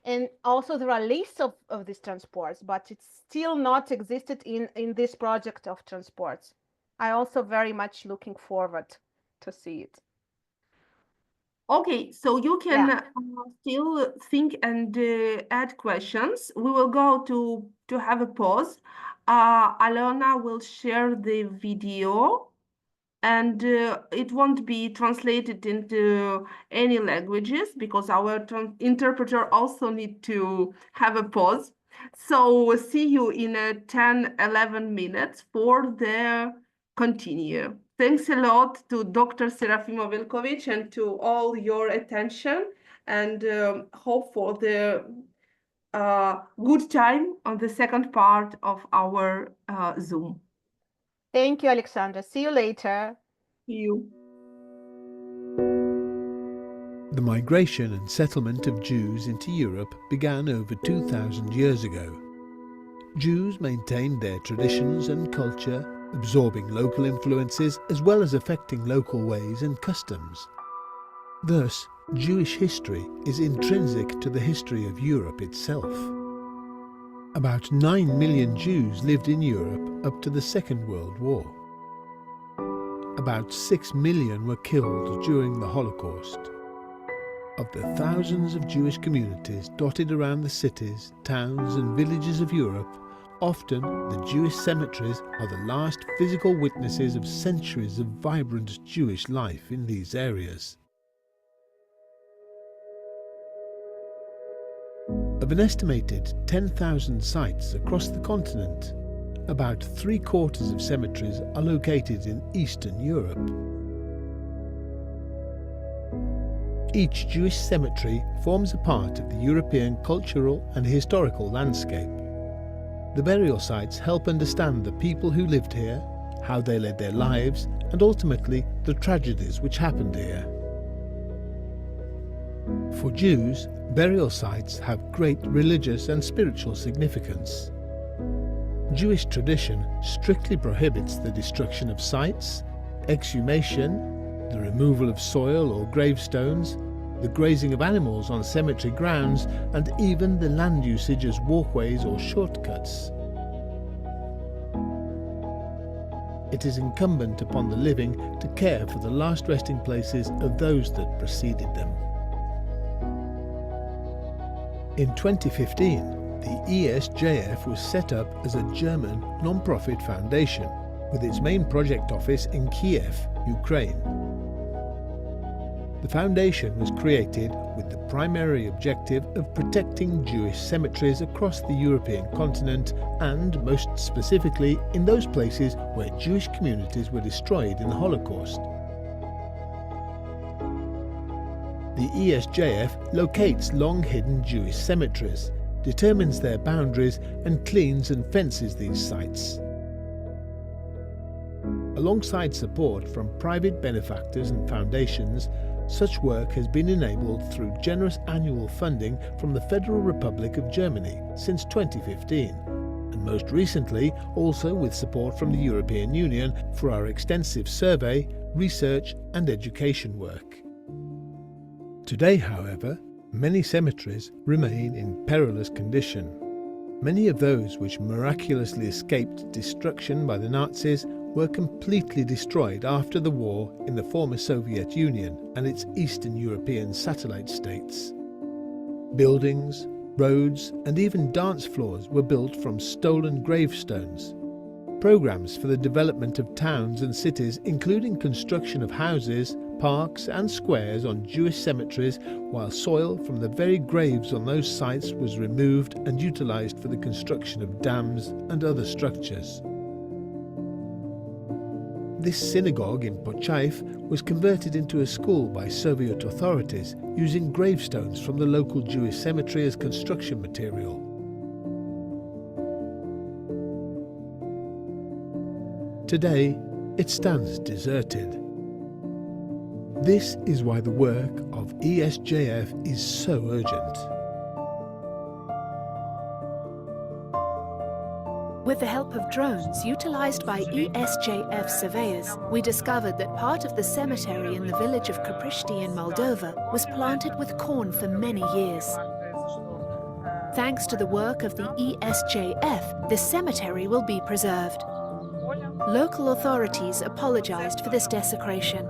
And also there are lists of these transports, but it's still not existed in this project of transports. I also very much looking forward to see it. Okay, so you can still think and add questions. We will go to have a pause. Alona will share the video, and it won't be translated into any languages because our interpreter also need to have a pause. So we'll see you in 10-11 minutes for the continue. Thanks a lot to Dr. Serafima Velkovich and to all your attention, and hope for the good time on the second part of our Zoom. Thank you, Alexandra. See you later. See you. The migration and settlement of Jews into Europe began over 2,000 years ago. Jews maintained their traditions and culture, absorbing local influences as well as affecting local ways and customs. Thus, Jewish history is intrinsic to the history of Europe itself. About 9 million Jews lived in Europe up to the Second World War. About 6 million were killed during the Holocaust. Of the thousands of Jewish communities dotted around the cities, towns and villages of Europe, often the Jewish cemeteries are the last physical witnesses of centuries of vibrant Jewish life in these areas. Of an estimated 10,000 sites across the continent, about 3/4 of cemeteries are located in Eastern Europe. Each Jewish cemetery forms a part of the European cultural and historical landscape. The burial sites help understand the people who lived here, how they led their lives, and ultimately the tragedies which happened here. For Jews, burial sites have great religious and spiritual significance. Jewish tradition strictly prohibits the destruction of sites, exhumation, the removal of soil or gravestones, the grazing of animals on cemetery grounds, and even the land usage as walkways or shortcuts. It is incumbent upon the living to care for the last resting places of those that preceded them. In 2015, the ESJF was set up as a German non-profit foundation with its main project office in Kiev, Ukraine. The foundation was created with the primary objective of protecting Jewish cemeteries across the European continent and, most specifically, in those places where Jewish communities were destroyed in the Holocaust. The ESJF locates long-hidden Jewish cemeteries, determines their boundaries and cleans and fences these sites. Alongside support from private benefactors and foundations, such work has been enabled through generous annual funding from the Federal Republic of Germany since 2015, and most recently also with support from the European Union for our extensive survey, research and education work. Today, however, many cemeteries remain in perilous condition. Many of those which miraculously escaped destruction by the Nazis were completely destroyed after the war in the former Soviet Union and its Eastern European satellite states. Buildings, roads, and even dance floors were built from stolen gravestones. Programs for the development of towns and cities, including construction of houses, parks and squares on Jewish cemeteries, while soil from the very graves on those sites was removed and utilized for the construction of dams and other structures. This synagogue in Pochaev was converted into a school by Soviet authorities using gravestones from the local Jewish cemetery as construction material. Today, it stands deserted. This is why the work of ESJF is so urgent. With the help of drones utilized by ESJF surveyors, we discovered that part of the cemetery in the village of Kaprishti in Moldova was planted with corn for many years. Thanks to the work of the ESJF, the cemetery will be preserved. Local authorities apologized for this desecration.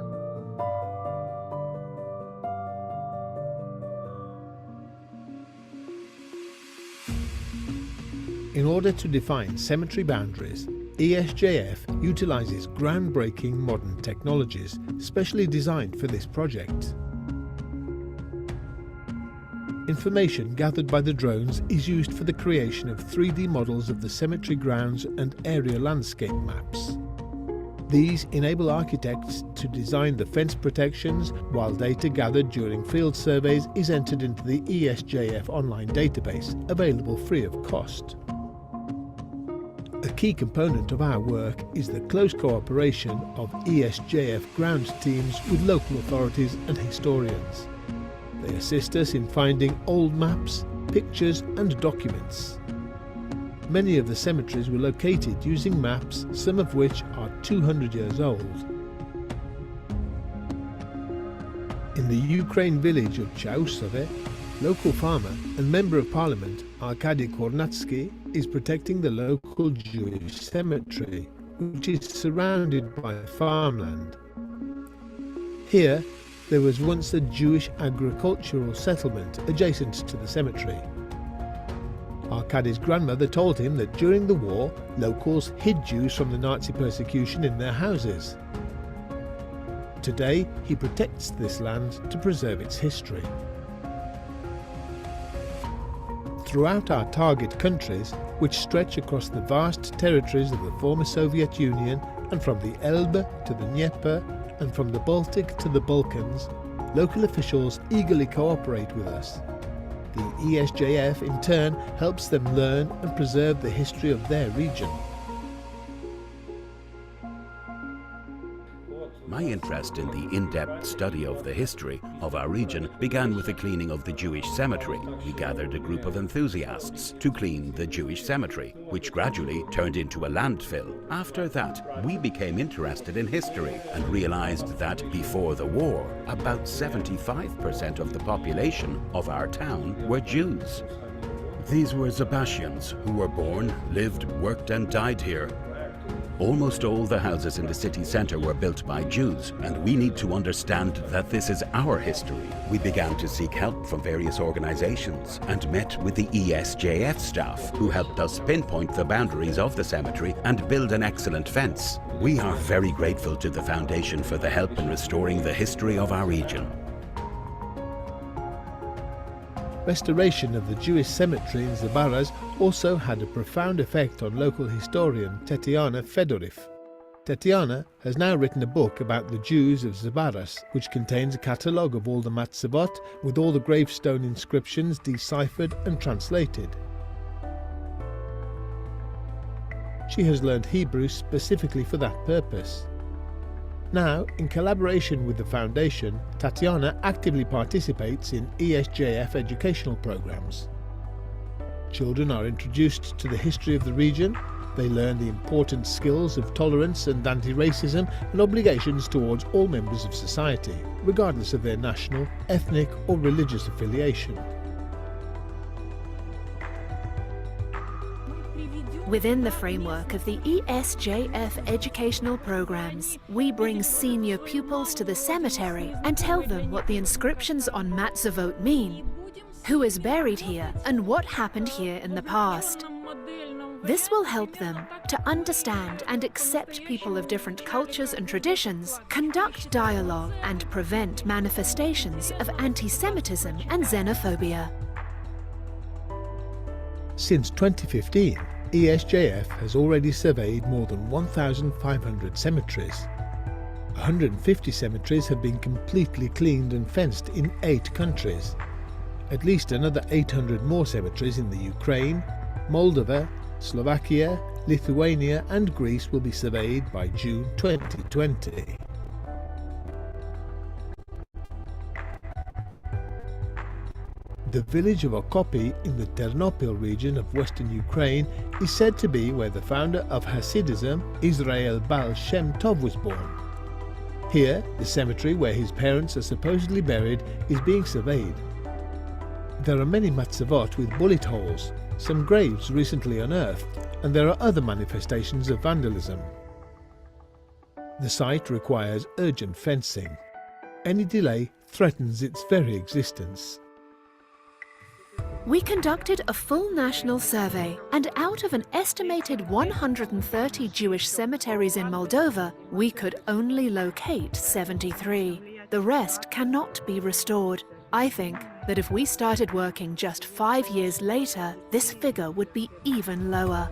In order to define cemetery boundaries, ESJF utilizes groundbreaking modern technologies specially designed for this project. Information gathered by the drones is used for the creation of 3D models of the cemetery grounds and area landscape maps. These enable architects to design the fence protections, while data gathered during field surveys is entered into the ESJF online database, available free of cost. A key component of our work is the close cooperation of ESJF ground teams with local authorities and historians. They assist us in finding old maps, pictures and documents. Many of the cemeteries were located using maps, some of which are 200 years old. In the Ukraine village of Chausove, local farmer and Member of Parliament Arkady Kornatsky is protecting the local Jewish cemetery, which is surrounded by farmland. Here, there was once a Jewish agricultural settlement adjacent to the cemetery. Arkady's grandmother told him that during the war, locals hid Jews from the Nazi persecution in their houses. Today, he protects this land to preserve its history. Throughout our target countries, which stretch across the vast territories of the former Soviet Union and from the Elbe to the Dnieper and from the Baltic to the Balkans, local officials eagerly cooperate with us. The ESJF in turn helps them learn and preserve the history of their region. My interest in the in-depth study of the history of our region began with the cleaning of the Jewish cemetery. We gathered a group of enthusiasts to clean the Jewish cemetery, which gradually turned into a landfill. After that, we became interested in history and realized that before the war, about 75% of the population of our town were Jews. These were Zabastians who were born, lived, worked and died here. Almost all the houses in the city centre were built by Jews, and we need to understand that this is our history. We began to seek help from various organisations and met with the ESJF staff, who helped us pinpoint the boundaries of the cemetery and build an excellent fence. We are very grateful to the Foundation for the help in restoring the history of our region. Restoration of the Jewish cemetery in Zabaras also had a profound effect on local historian Tetiana Fedorov. Tetiana has now written a book about the Jews of Zabaras, which contains a catalogue of all the matzevot with all the gravestone inscriptions deciphered and translated. She has learned Hebrew specifically for that purpose. Now, in collaboration with the Foundation, Tatiana actively participates in ESJF educational programs. Children are introduced to the history of the region, they learn the important skills of tolerance and anti-racism and obligations towards all members of society, regardless of their national, ethnic or religious affiliation. Within the framework of the ESJF educational programs, we bring senior pupils to the cemetery and tell them what the inscriptions on matzevot mean, who is buried here, and what happened here in the past. This will help them to understand and accept people of different cultures and traditions, conduct dialogue, and prevent manifestations of anti-Semitism and xenophobia. Since 2015, ESJF has already surveyed more than 1,500 cemeteries. 150 cemeteries have been completely cleaned and fenced in 8 countries. At least another 800 more cemeteries in the Ukraine, Moldova, Slovakia, Lithuania and Greece will be surveyed by June 2020. The village of Okopy in the Ternopil region of western Ukraine is said to be where the founder of Hasidism, Israel Baal Shem Tov, was born. Here, the cemetery where his parents are supposedly buried is being surveyed. There are many matzavot with bullet holes, some graves recently unearthed, and there are other manifestations of vandalism. The site requires urgent fencing. Any delay threatens its very existence. We conducted a full national survey, and out of an estimated 130 Jewish cemeteries in Moldova, we could only locate 73. The rest cannot be restored. I think that if we started working just 5 years later, this figure would be even lower.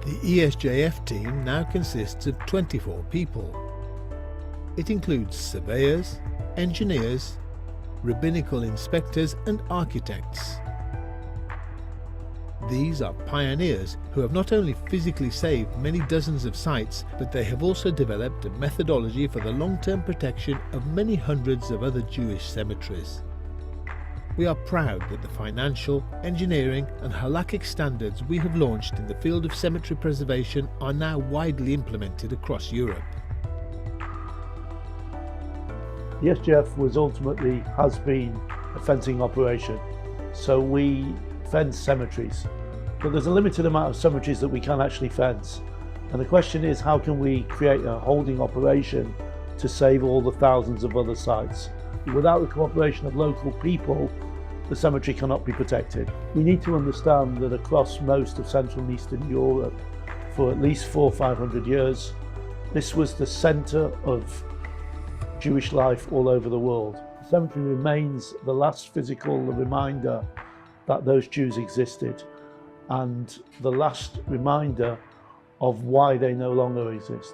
The ESJF team now consists of 24 people. It includes surveyors, engineers, rabbinical inspectors and architects. These are pioneers who have not only physically saved many dozens of sites, but they have also developed a methodology for the long-term protection of many hundreds of other Jewish cemeteries. We are proud that the financial, engineering and halakhic standards we have launched in the field of cemetery preservation are now widely implemented across Europe. The ESJF has been a fencing operation, so we fence cemeteries. But there's a limited amount of cemeteries that we can actually fence. And the question is, how can we create a holding operation to save all the thousands of other sites? Without the cooperation of local people, the cemetery cannot be protected. We need to understand that across most of Central and Eastern Europe, for at least 400 or 500 years, this was the centre of Jewish life all over the world. The cemetery remains the last physical reminder that those Jews existed, and the last reminder of why they no longer exist.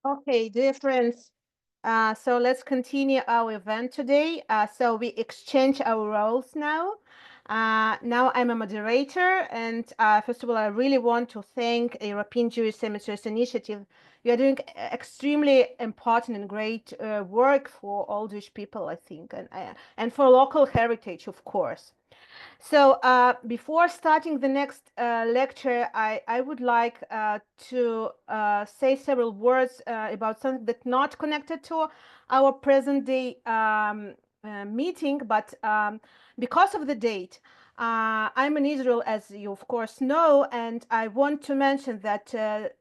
Okay, dear friends, so let's continue our event today. So we exchange our roles now. Now I'm a moderator, and first of all, I really want to thank European Jewish Cemeteries Initiative. You are doing extremely important and great work for all Jewish people, I think, and for local heritage, of course. So before starting the next lecture, I would like to say several words about something that's not connected to our present day meeting, but because of the date, I'm in Israel, as you of course know, and I want to mention that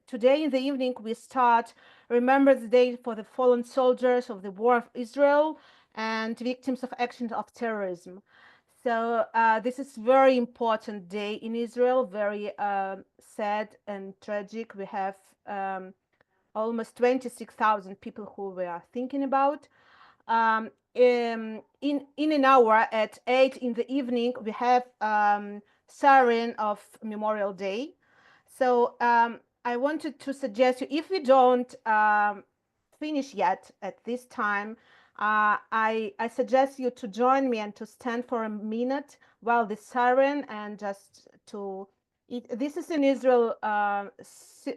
today in the evening we start Remembrance Day for the fallen soldiers of the War of Israel and victims of actions of terrorism. So this is very important day in Israel, very sad and tragic. We have almost 26,000 people who we are thinking about. In an hour at 8 in the evening, we have siren of Memorial Day. So I wanted to suggest you, if we don't finish yet at this time, I suggest you to join me and to stand for a minute while the siren, and just to this is in Israel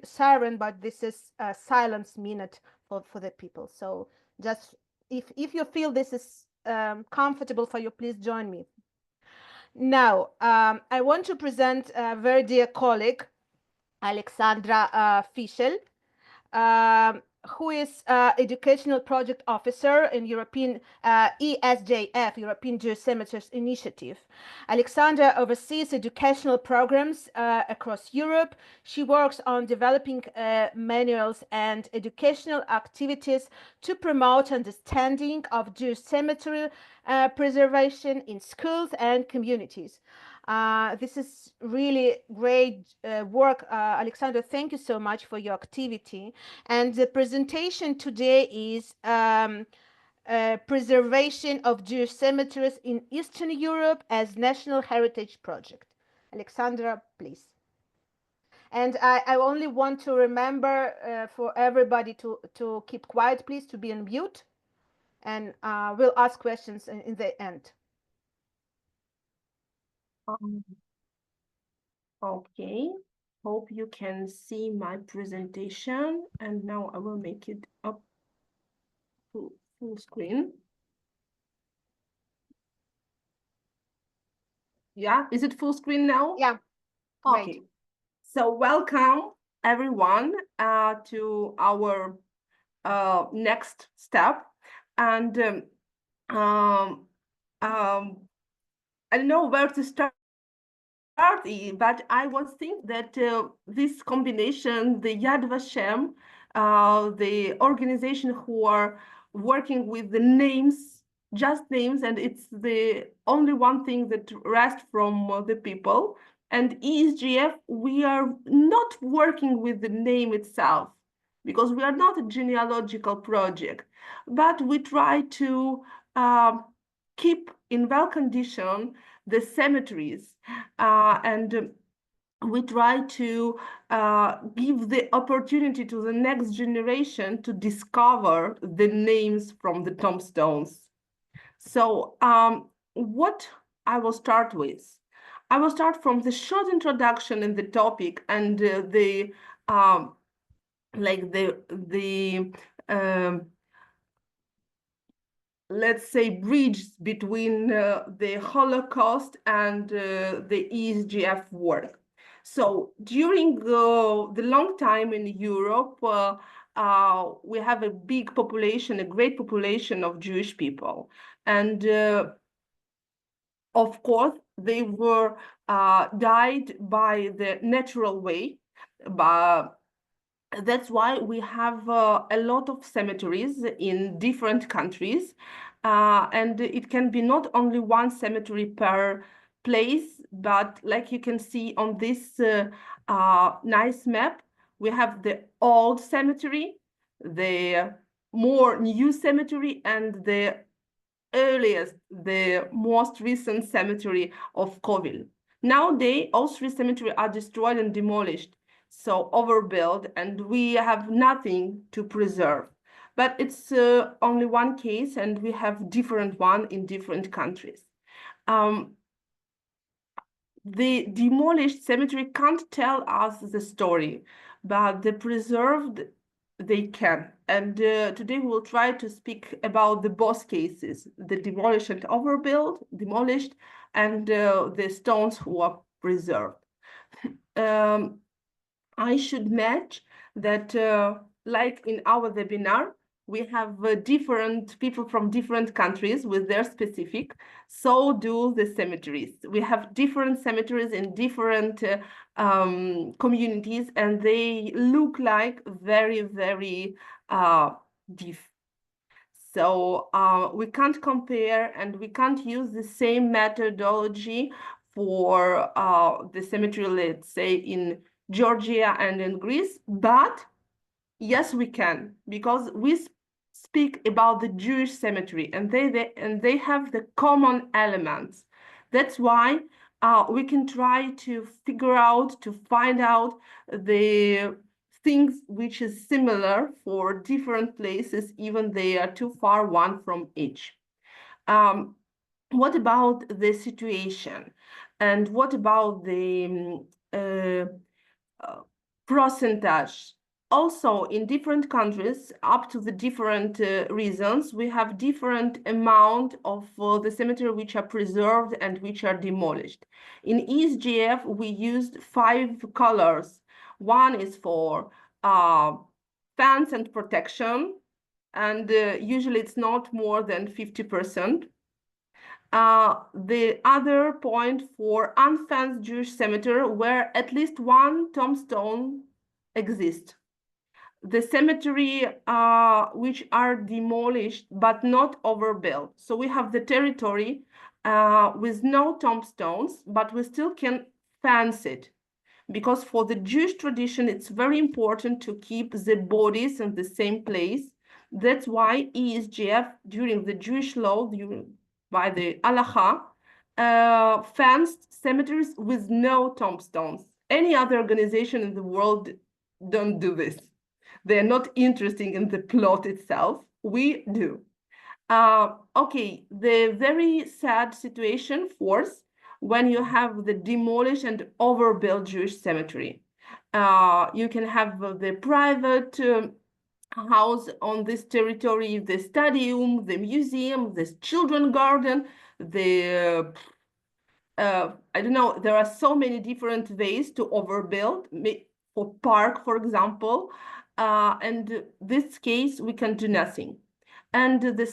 siren, but this is a silence minute for the people. So just if you feel this is comfortable for you, please join me. Now I want to present a very dear colleague, Alexandra Fishel, who is Educational Project Officer in European ESJF, European Jewish Cemeteries Initiative. Alexandra oversees educational programs across Europe. She works on developing manuals and educational activities to promote understanding of Jewish cemetery preservation in schools and communities. This is really great work. Alexandra, thank you so much for your activity. And the presentation today is Preservation of Jewish Cemeteries in Eastern Europe as National Heritage Project. Alexandra, please. And I only want to remember for everybody to keep quiet, please, to be on mute. And we'll ask questions in the end. Okay. hope you can see my presentation, and now I will make it up full screen. Yeah, is it full screen now? Yeah. Okay. Great. So welcome everyone to our next step, and I don't know where to start, but I was thinking that this combination, the Yad Vashem, the organization who are working with the names, just names, and it's the only one thing that rests from the people. And ESJF, we are not working with the name itself, because we are not a genealogical project, but we try to keep in well condition the cemeteries, and we try to give the opportunity to the next generation to discover the names from the tombstones. So what I will start with, I will start from the short introduction in the topic and let's say, bridge between the Holocaust and the ESJF work. So during the long time in Europe, we have a big population, a great population of Jewish people. And of course, they were died by the natural way, but that's why we have a lot of cemeteries in different countries, and it can be not only one cemetery per place, but like you can see on this nice map, we have the old cemetery, the more new cemetery, and the earliest, the most recent cemetery of Kovel. Nowadays, all three cemeteries are destroyed and demolished, so overbuilt, and we have nothing to preserve. But it's only one case, and we have different one in different countries. The demolished cemetery can't tell us the story, but the preserved, they can. And today we'll try to speak about the both cases, the demolished and overbuilt, demolished, and the stones who are preserved. I should match that, like in our webinar, we have different people from different countries with their specific, so do the cemeteries. We have different cemeteries in different communities, and they look like very, very different. So we can't compare, and we can't use the same methodology for the cemetery, let's say, in Georgia and in Greece, but yes, we can, because we speak about the Jewish cemetery, and they have the common elements. That's why we can try to figure out, to find out the things which is similar for different places, even they are too far one from each. What about the situation? And what about the percentage? Also, in different countries, up to the different reasons, we have different amount of the cemetery which are preserved and which are demolished. In ESJF, we used 5 colors. One is for fence and protection, and usually it's not more than 50%. The other point for unfenced Jewish cemetery where at least one tombstone exists. The cemetery which are demolished but not overbuilt. So we have the territory with no tombstones, but we still can fence it. Because for the Jewish tradition, it's very important to keep the bodies in the same place. That's why ESJF, during the Jewish law, by the Halacha, fenced cemeteries with no tombstones. Any other organization in the world don't do this. They're not interested in the plot itself. We do. Okay, the very sad situation, fourth, when you have the demolished and overbuilt Jewish cemetery. You can have the private house on this territory, the stadium, the museum, the children garden, the I don't know, there are so many different ways to overbuild, for park, for example, and this case, we can do nothing. And the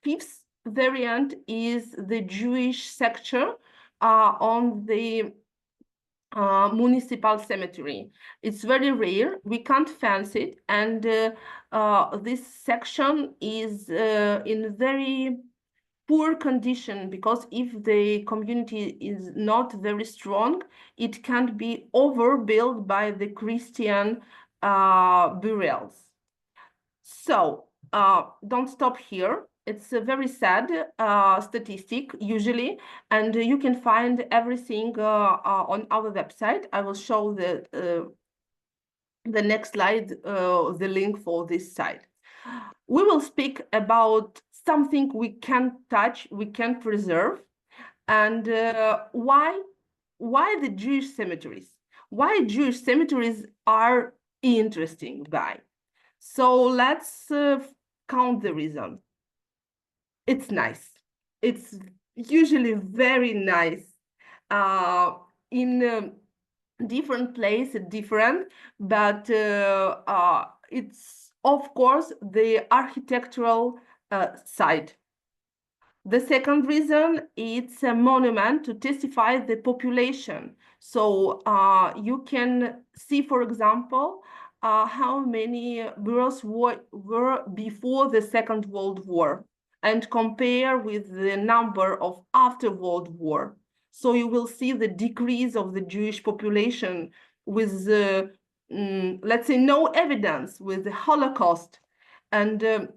fifth variant is the Jewish sector on the municipal cemetery. It's very rare. We can't fence it, and this section is in very poor condition, because if the community is not very strong, it can't be overbuilt by the Christian burials. So don't stop here. It's a very sad statistic usually, and you can find everything on our website. I will show the next slide, the link for this site. We will speak about something we can touch, we can preserve, and why the Jewish cemeteries? Why Jewish cemeteries are interesting, guy. So let's count the reason. It's nice. It's usually very nice. In different place, different, but it's of course the architectural side. The second reason, it's a monument to testify the population. So you can see, for example, how many burials were before the Second World War, and compare with the number of after World War. So you will see the decrease of the Jewish population with, let's say, no evidence with the Holocaust. And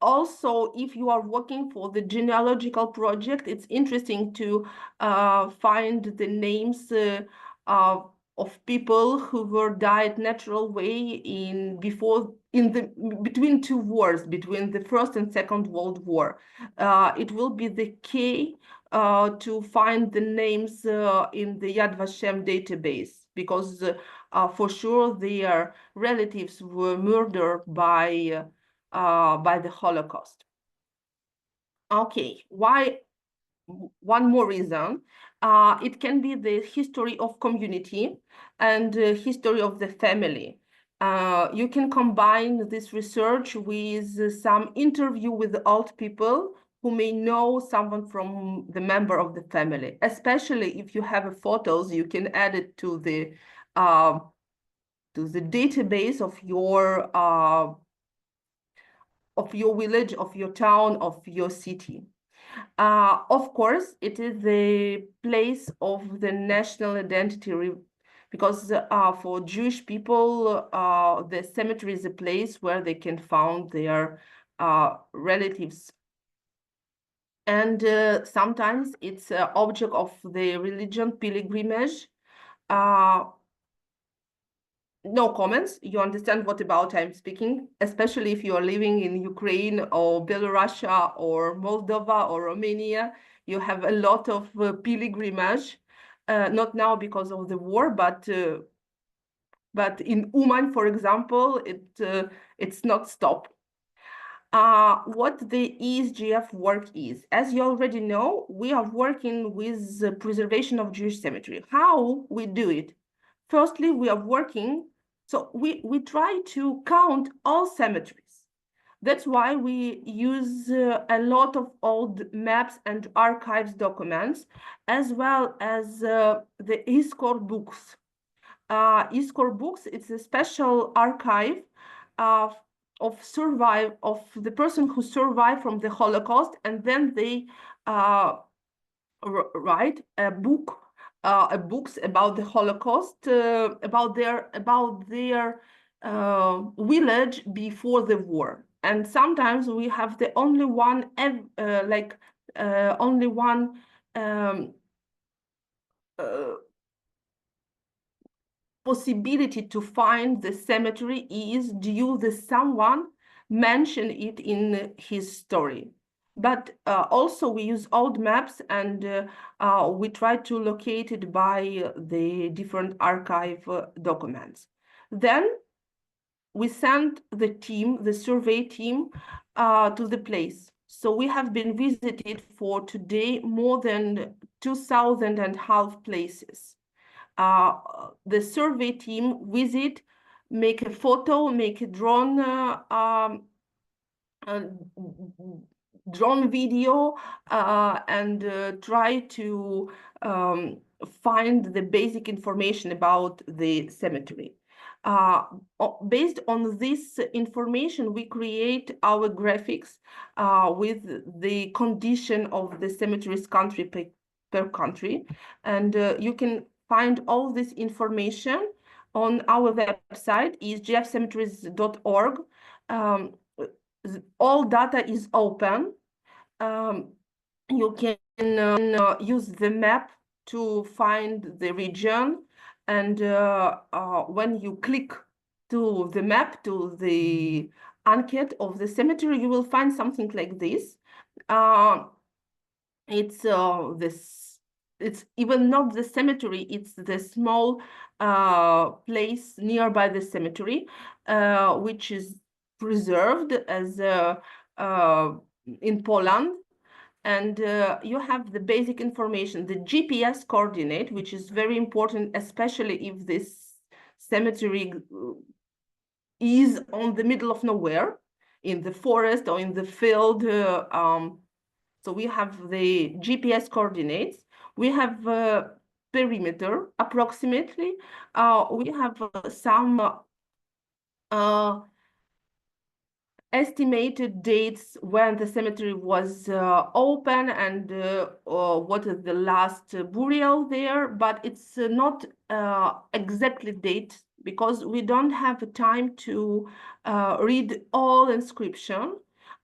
also, if you are working for the genealogical project, it's interesting to find the names of people who were died natural way between two wars, between the First and Second World War. It will be the key to find the names in the Yad Vashem database, because for sure their relatives were murdered by the Holocaust. Okay, why? One more reason, it can be the history of community and history of the family. You can combine this research with some interview with old people who may know someone from the member of the family. Especially if you have photos, you can add it to the database of your village, of your town, of your city. Of course, it is the place of the national identity, because for Jewish people, the cemetery is a place where they can find their relatives. And sometimes it's an object of the religion pilgrimage. No comments. You understand what about I'm speaking, especially if you are living in Ukraine or Belarus or Moldova or Romania. You have a lot of pilgrimage, not now because of the war, but in Uman, for example, it's not stopped. What the ESJF work is, as you already know, we are working with the preservation of Jewish cemetery. How we do it? Firstly, we are working. So we try to count all cemeteries. That's why we use a lot of old maps and archives documents, as well as the ISCOR books. ISCOR books, it's a special archive of the person who survived from the Holocaust, and then they write a book. Books about the Holocaust, about their village before the war. And sometimes we have the only one possibility to find the cemetery is due to someone mention it in his story. but also we use old maps, and we try to locate it by the different archive documents. Then we send the team, the survey team, to the place. So we have been visited for today more than 2,500 places. The survey team visit, make a photo, make a drone video, and try to find the basic information about the cemetery. Based on this information, we create our graphics with the condition of the cemeteries country per country. And you can find all this information on our website, esjfcemeteries.org. All data is open. You can use the map to find the region, and when you click to the map, to the enquete of the cemetery, you will find something like this. It's even not the cemetery, it's the small place nearby the cemetery, which is preserved as in Poland. And you have the basic information, the GPS coordinate, which is very important, especially if this cemetery is on the middle of nowhere, in the forest or in the field. So we have the GPS coordinates. We have perimeter, approximately. We have some estimated dates when the cemetery was open, and what is the last burial there, but it's not exactly date, because we don't have time to read all inscription.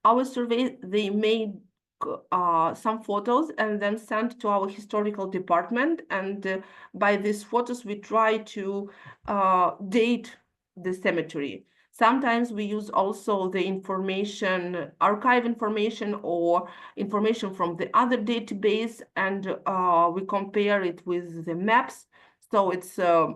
Our survey, they made some photos and then sent to our historical department, and by these photos we try to date the cemetery. Sometimes we use also the information, archive information, or information from the other database, and we compare it with the maps. So it's a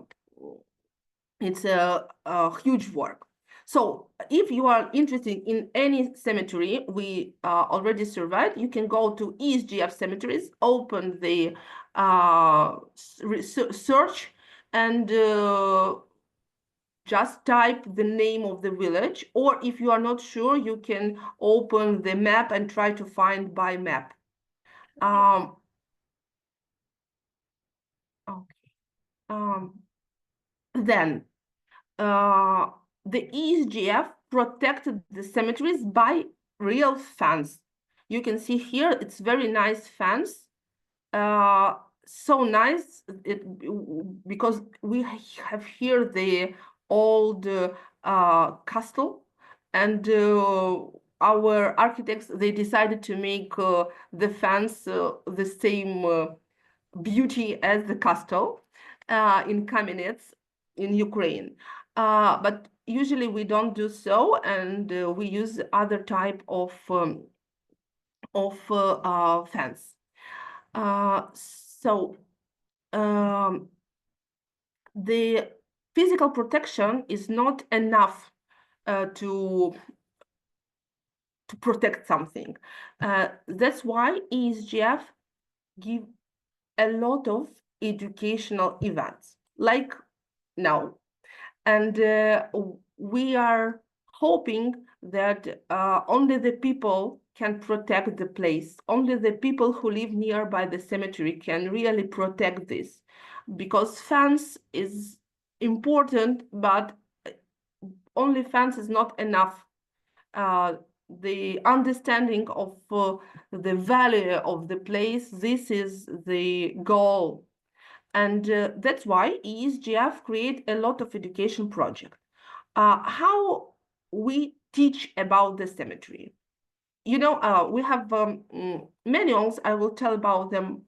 huge work. So if you are interested in any cemetery we already surveyed, you can go to ESJF Cemeteries, open the search, and just type the name of the village, or if you are not sure, you can open the map and try to find by map. Then the ESJF protected the cemeteries by real fence. You can see here, it's very nice fence. So nice, because we have here the old castle, and our architects, they decided to make the fence the same beauty as the castle in Kamenets in Ukraine. But usually we don't do so, and we use other type of fence. So the physical protection is not enough to protect something. That's why ESJF give a lot of educational events, like now. And we are hoping that only the people can protect the place. Only the people who live nearby the cemetery can really protect this, because fence is important, but only fence is not enough. The understanding of the value of the place, this is the goal. And that's why ESJF create a lot of education projects. How we teach about the cemetery. You know, we have manuals, I will tell about them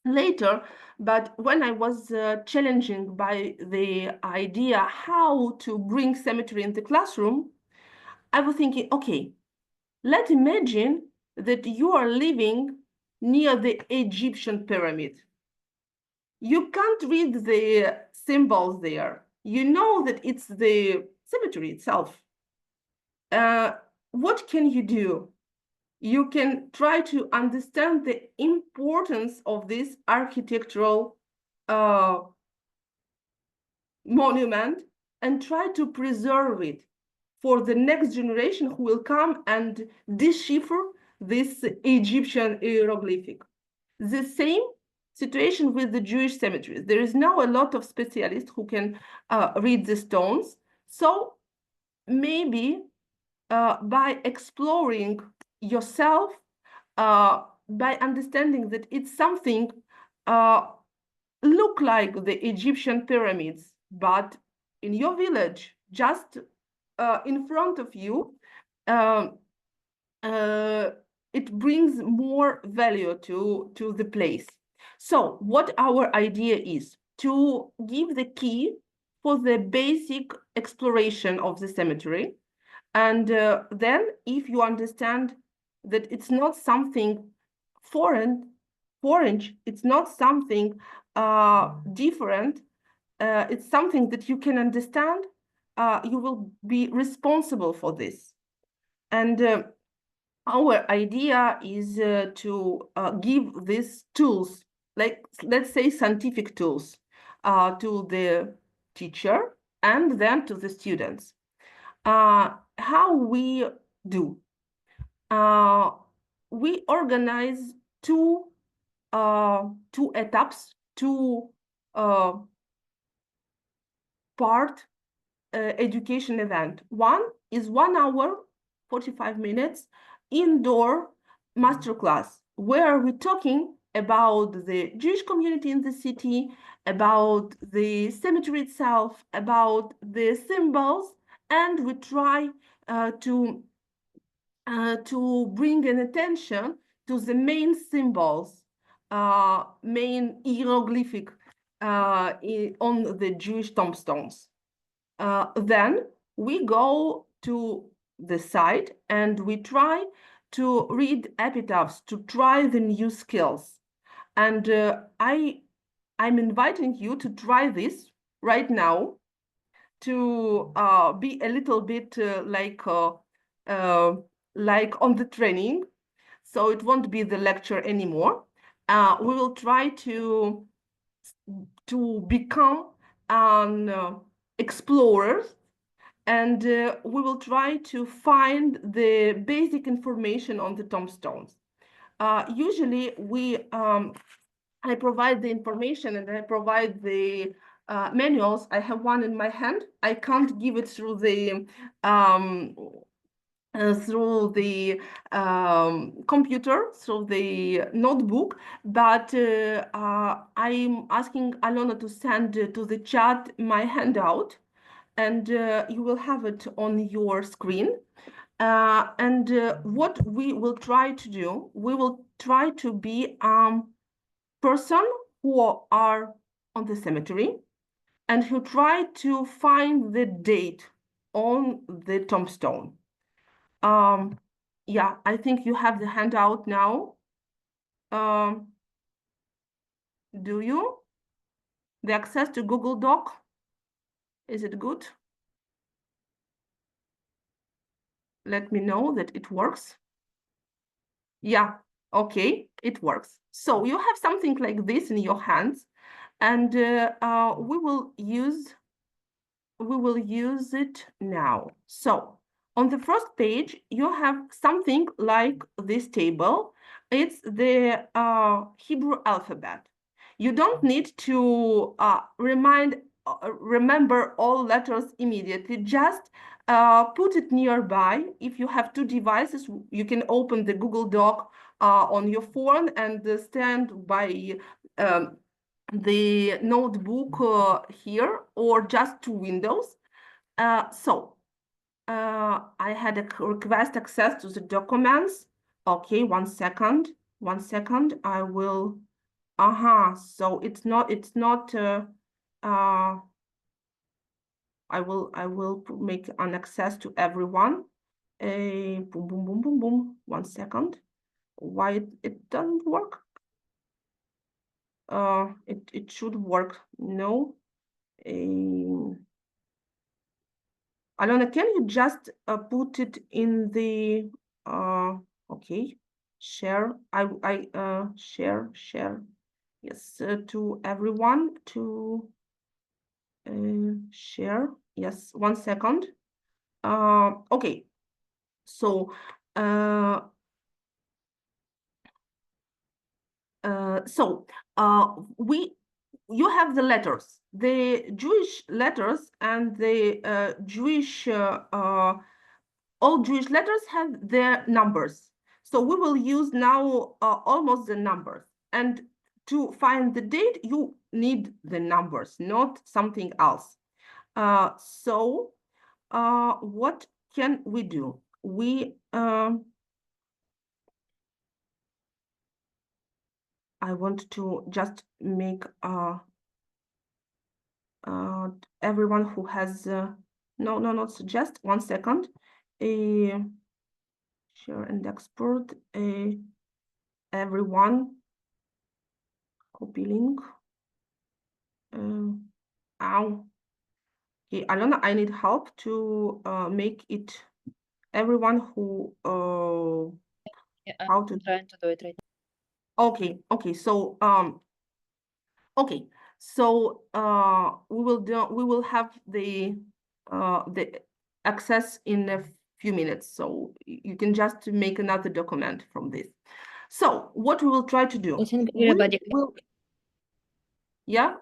later, but when I was challenging by the idea how to bring cemetery in the classroom, I was thinking, okay, let's imagine that you are living near the Egyptian pyramid. You can't read the symbols there. You know that it's the cemetery itself. What can you do? You can try to understand the importance of this architectural monument and try to preserve it for the next generation who will come and decipher this Egyptian hieroglyphic. The same situation with the Jewish cemeteries. There is now a lot of specialists who can read the stones. So maybe by exploring yourself, by understanding that it's something look like the Egyptian pyramids, but in your village, just in front of you, it brings more value to the place. So what our idea is to give the key for the basic exploration of the cemetery. And then if you understand that it's not something foreign, it's not something different, it's something that you can understand, you will be responsible for this. And our idea is to give these tools, like let's say scientific tools, to the teacher and then to the students. How we do? We organize two etaps, two part education event. One is 1 hour, 45 minutes, indoor masterclass, where we're talking about the Jewish community in the city, about the cemetery itself, about the symbols, and we try to bring an attention to the main symbols, main hieroglyphic on the Jewish tombstones. Then we go to the site and we try to read epitaphs, to try the new skills. And I'm inviting you to try this right now, to be a little bit like on the training. So it won't be the lecture anymore. We will try to become explorers, and we will try to find the basic information on the tombstones. Usually I provide the information and I provide the manuals. I have one in my hand. I can't give it through the computer, through the notebook, but I'm asking Alona to send to the chat my handout, and you will have it on your screen. And what we will try to do, we will try to be person who are on the cemetery and who try to find the date on the tombstone. Yeah, I think you have the handout now. Do you? The access to Google Doc, is it good? Let me know that it works. Yeah, okay, it works. So you have something like this in your hands, and we will use it now. So on the first page, you have something like this table. It's the Hebrew alphabet. You don't need to remember all letters immediately. Just put it nearby. If you have two devices, you can open the Google Doc on your phone and stand by the notebook here, or just two windows. I had a request access to the documents. Okay, 1 second. 1 second. I will. So it's not. I will make an access to everyone. Boom, boom, boom, boom, boom. 1 second. why it doesn't work. It should work. No. Alona, can you just put it in the okay, share. I share. Yes, to everyone to share. Yes, 1 second. Okay, so you have the letters, the Jewish letters, and the Jewish all Jewish letters have their numbers. So we will use now almost the numbers. And to find the date, you need the numbers, not something else. So what can we do? I want to just make everyone who has not suggest 1 second. Share and export. Everyone copy link. Okay, Alona, I need help to make it everyone who how to trying to do it right now. okay, so we will have the access in a few minutes, so you can just make another document from this. So what we will try to do, I think everybody yeah,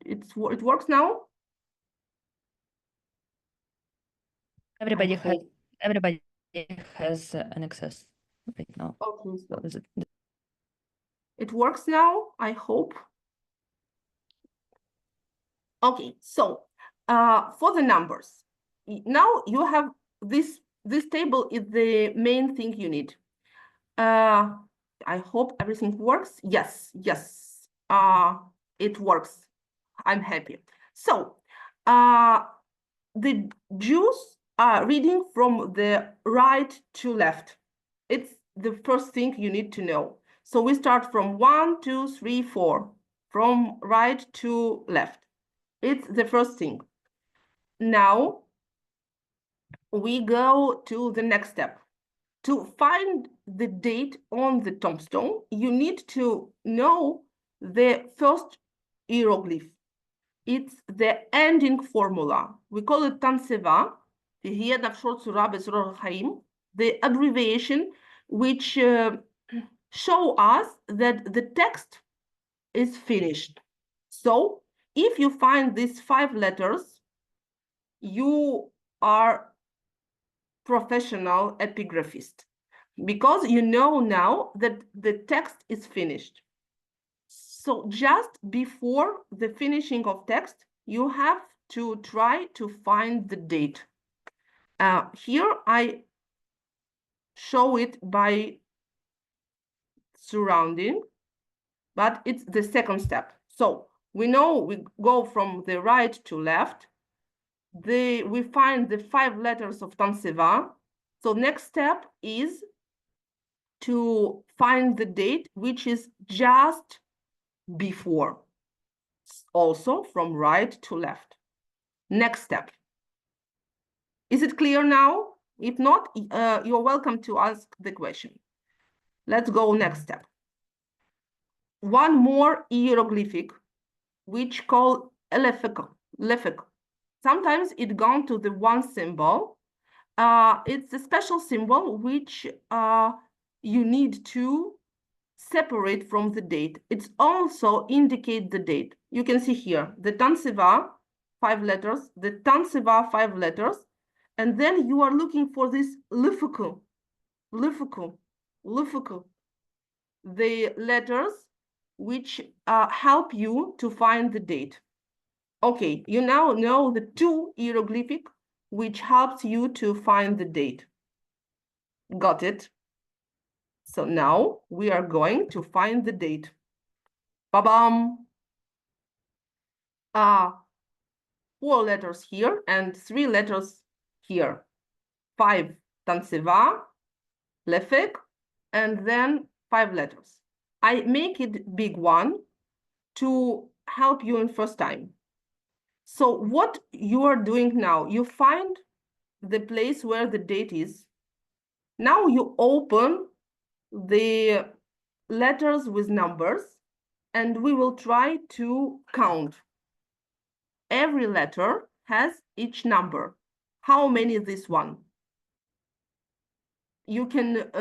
it works now. everybody has an access right now. Okay, So is it it works now, I hope. Okay, so for the numbers, now you have this table is the main thing you need. I hope everything works. Yes, it works. I'm happy. So the Jews are reading from the right to left. It's the first thing you need to know. So we start from 1, 2, 3, 4, from right to left. It's the first thing. Now we go to the next step. To find the date on the tombstone, you need to know the first hieroglyph. It's the ending formula. We call it Tanseva, the abbreviation which show us that the text is finished. So if you find these 5 letters, you are professional epigraphist, because you know now that the text is finished. So just before the finishing of text, you have to try to find the date. Here I show it by surrounding, but it's the second step. So we know we go from the right to left. We find the 5 letters of Tanseva. So next step is to find the date, which is just before, also from right to left. Next step. Is it clear now? If not, you're welcome to ask the question. Let's go next step. One more hieroglyphic, which called lefek. Sometimes it gone to the one symbol. It's a special symbol which you need to separate from the date. It's also indicate the date. You can see here the Tanseva 5 letters, the Tanseva 5 letters, and then you are looking for this lefek, the letters which help you to find the date. Okay, you now know the 2 hieroglyphic which helps you to find the date. Got it? So now we are going to find the date. Ba-bam! 4 letters here and 3 letters here. 5 Tanseva, lefek, and then 5 letters. I make it big one to help you in first time. So what you are doing now, you find the place where the date is. Now you open the letters with numbers, and we will try to count. Every letter has each number. How many is this one? You can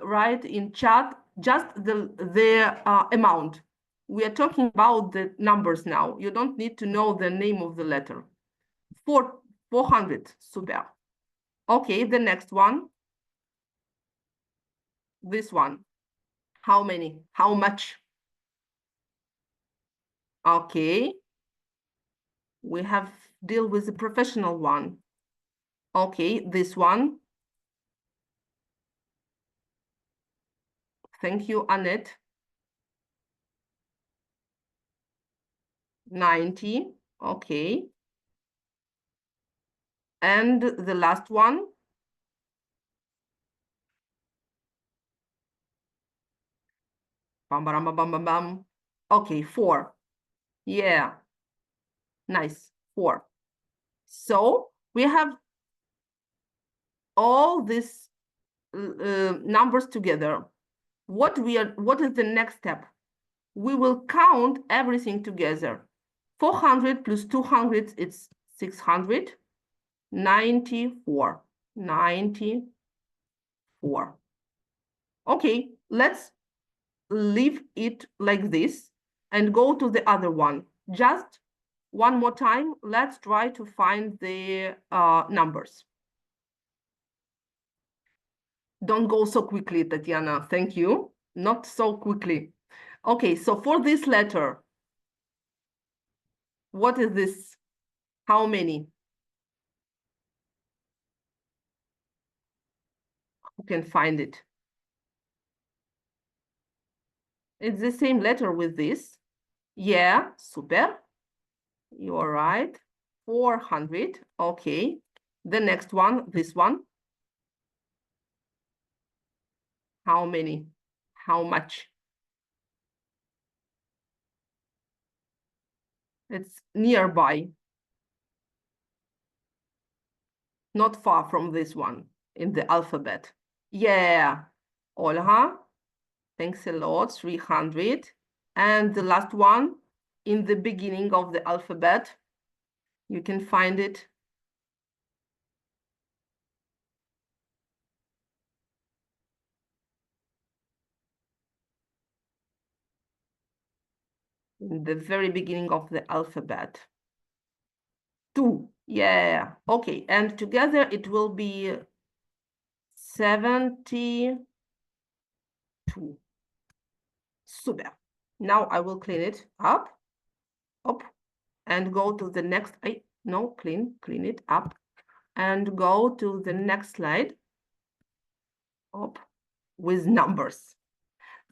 write in chat just the amount. We are talking about the numbers now. You don't need to know the name of the letter. 400, super. Okay, the next one. This one. How many? How much? Okay. We have deal with the professional one. Okay, this one. Thank you, Annette. 90, okay. And the last one. Bam, bam, bam, bam, bam, bam. Okay, 4. Yeah, nice, 4. So we have all these numbers together. What is the next step? We will count everything together. 400 plus 200, it's 600. 94. 94. Okay, let's leave it like this and go to the other one. Just one more time, let's try to find the numbers. Don't go so quickly, Tatiana, thank you. Not so quickly. Okay, so for this letter, what is this? How many? Who can find it? It's the same letter with this. Yeah, super. You are right. 400. Okay. The next one, this one. How many? How much? It's nearby. Not far from this one in the alphabet. Yeah. Olha. Thanks a lot. 300. And the last one in the beginning of the alphabet. You can find it. In the very beginning of the alphabet. 2. Yeah. Okay. And together it will be 72. Super. Now I will clean it up, and go to the next. No, clean it up, and go to the next slide. Up with numbers.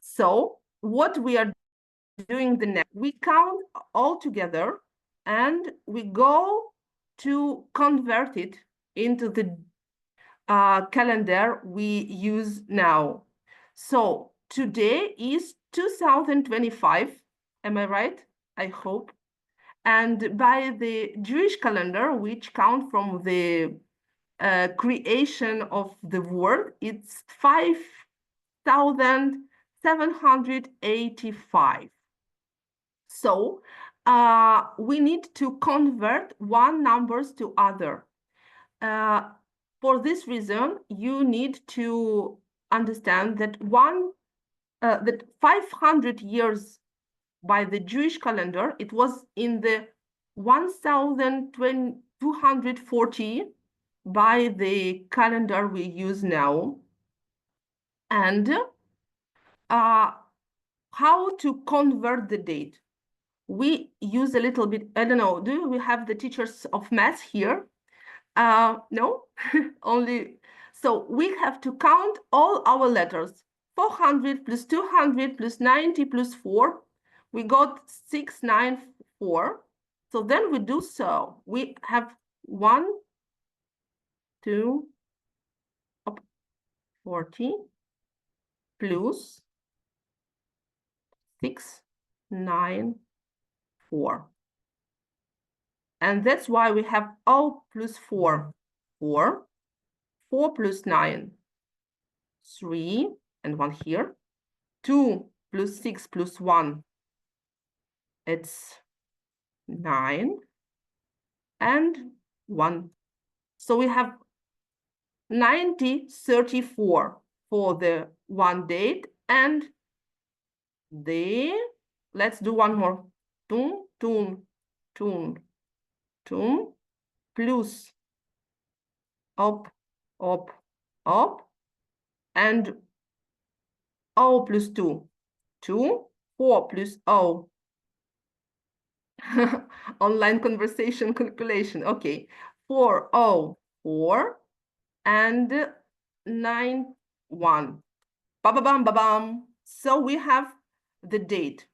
So what we are doing the next, we count all together, and we go to convert it into the calendar we use now. So today is 2025, am I right? I hope. And by the Jewish calendar, which count from the creation of the world, it's 5,785. So we need to convert one numbers to other. For this reason, you need to understand that that 500 years by the Jewish calendar, it was in the 1240 by the calendar we use now. And how to convert the date? We use a little bit, I don't know, do we have the teachers of math here? No, only, so we have to count all our letters. 400 plus 200 plus 90 plus 4, we got 694. So then we do so. We have 1, 2, 40 plus 6, 9, 4. And that's why we have O plus 4, 4, 4 plus 9, 3, and 1 here, 2 plus 6 plus 1, it's 9, and 1. So we have 9034 for the one date, and let's do one more. Tun, tun, tun, tun, plus up, up, up, and O plus 2, 2, 4 plus O. Online conversation calculation. Okay, 4, O, 4, and 9, 1. Ba-ba-bam, ba-bam. So we have the date.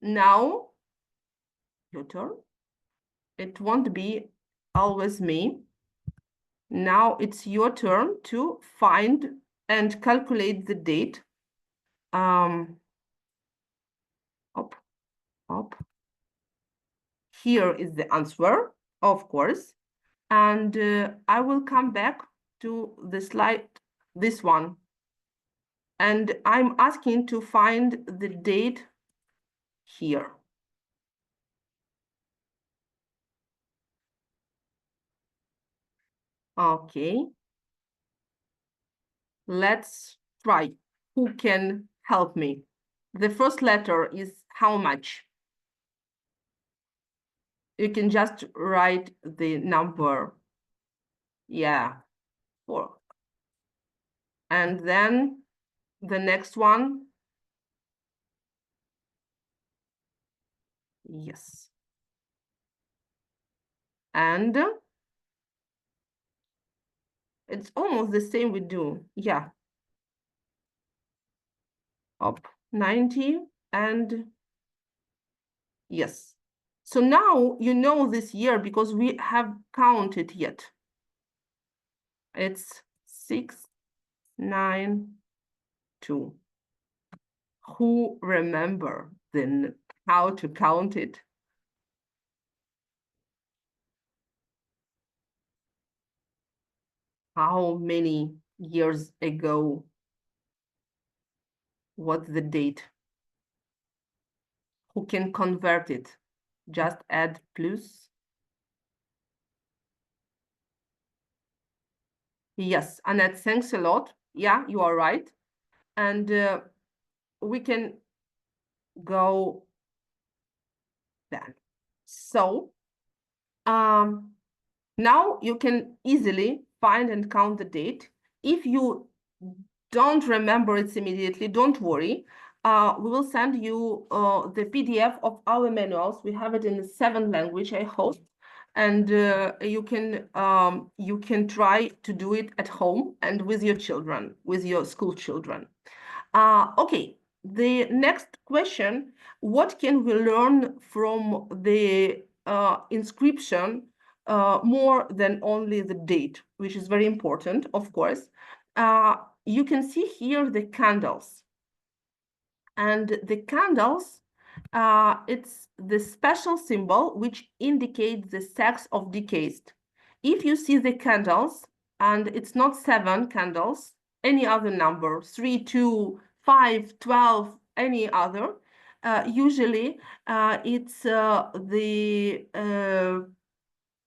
Now, your turn. It won't be always me. Now it's your turn to find and calculate the date. Up, up. Here is the answer, of course. And I will come back to the slide, this one. And I'm asking to find the date here. Okay. Let's try. Who can help me? The first letter is how much? You can just write the number. Yeah, 4. And then the next one. Yes. And it's almost the same we do. Yeah. Up 90 and yes. So now you know this year because we have counted yet. It's 6, 9, 2. Who remember then how to count it? How many years ago? What's the date? Who can convert it? Just add plus. Yes, Annette, thanks a lot. Yeah, you are right. And we can go then. So now you can easily find and count the date. If you don't remember it immediately, don't worry. We will send you the PDF of our manuals. We have it in 7 languages, I hope. And you can try to do it at home and with your children, with your school children. Okay, the next question, what can we learn from the inscription more than only the date, which is very important, of course. You can see here the candles. And the candles, it's the special symbol which indicates the sex of deceased. If you see the candles, and it's not 7 candles, any other number, 3, 2, 5, 12, any other, usually it's the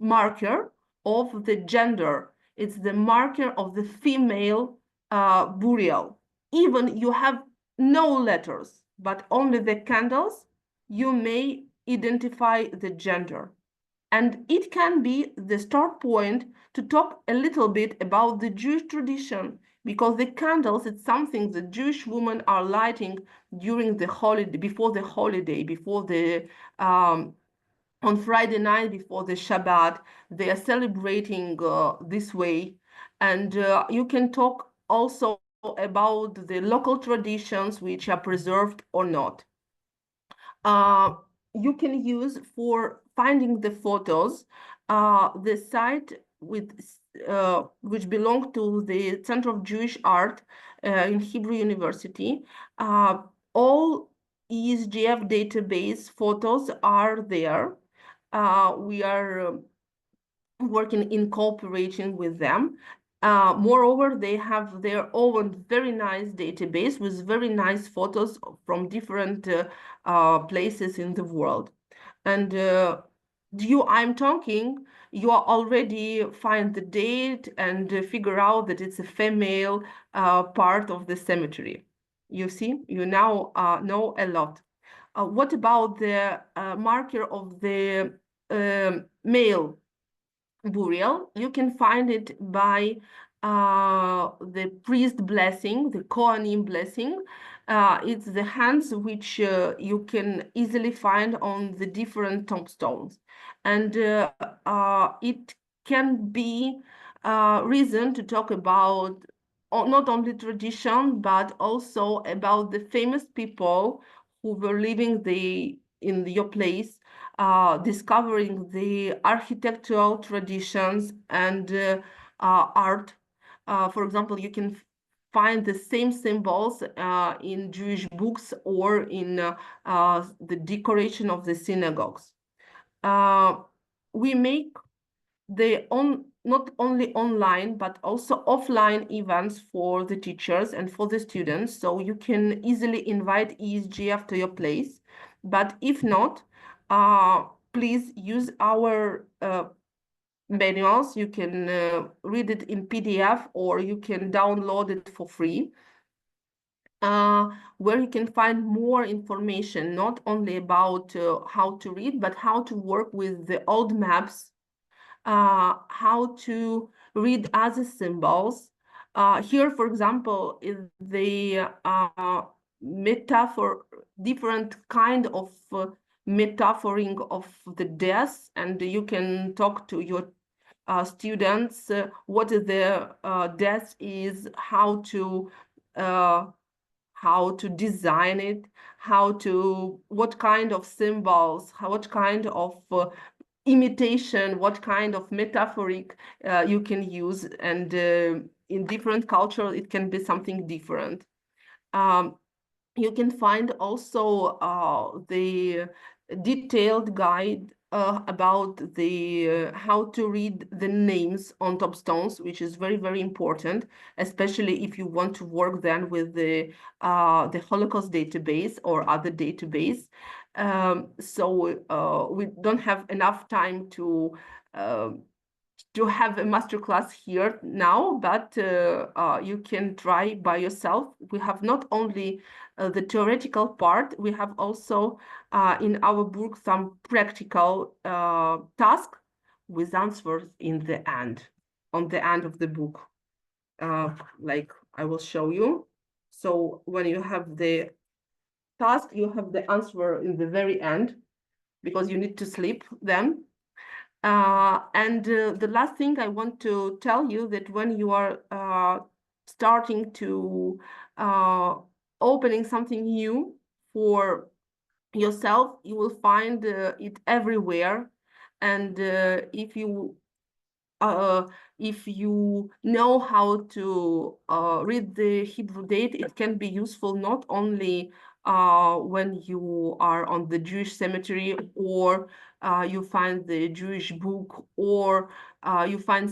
marker of the gender. It's the marker of the female burial. Even you have no letters, but only the candles, you may identify the gender. And it can be the start point to talk a little bit about the Jewish tradition, because the candles, it's something the Jewish women are lighting during the holiday, before the holiday, before the on Friday night before the Shabbat. They are celebrating this way. And you can talk also about the local traditions which are preserved or not. You can use for finding the photos the site with which belong to the Center of Jewish Art in Hebrew University. All ESJF database photos are there. We are working in cooperation with them. Moreover, they have their own very nice database with very nice photos from different places in the world. And I'm talking, you already find the date and figure out that it's a female part of the cemetery. You see, you now know a lot. What about the marker of the male burial? You can find it by the priest blessing, the Kohanim blessing. It's the hands which you can easily find on the different tombstones. And it can be reason to talk about not only tradition, but also about the famous people who were living in your place, discovering the architectural traditions and art. For example, you can find the same symbols in Jewish books or in the decoration of the synagogues. We make not only online, but also offline events for the teachers and for the students. So you can easily invite ESJF to your place. But if not, please use our manuals. You can read it in PDF or you can download it for free. Where you can find more information, not only about how to read, but how to work with the old maps, how to read other symbols. Here, for example, is the metaphor, different kind of metaphoring of the death, and you can talk to your students what the death is, how to design it, what kind of symbols, what kind of imitation, what kind of metaphoric you can use, and in different cultures it can be something different. You can find also the detailed guide about the how to read the names on tombstones, which is very, very important, especially if you want to work then with the Holocaust database or other database. So we don't have enough time to have a masterclass here now, but you can try by yourself. We have not only the theoretical part, we have also in our book some practical task with answers in the end, on the end of the book. Like I will show you. So when you have the task, you have the answer in the very end, because you need to sleep then. And the last thing I want to tell you, that when you are starting to opening something new for yourself, you will find it everywhere. And if you know how to read the Hebrew date, it can be useful not only when you are on the Jewish cemetery, or you find the Jewish book, or you find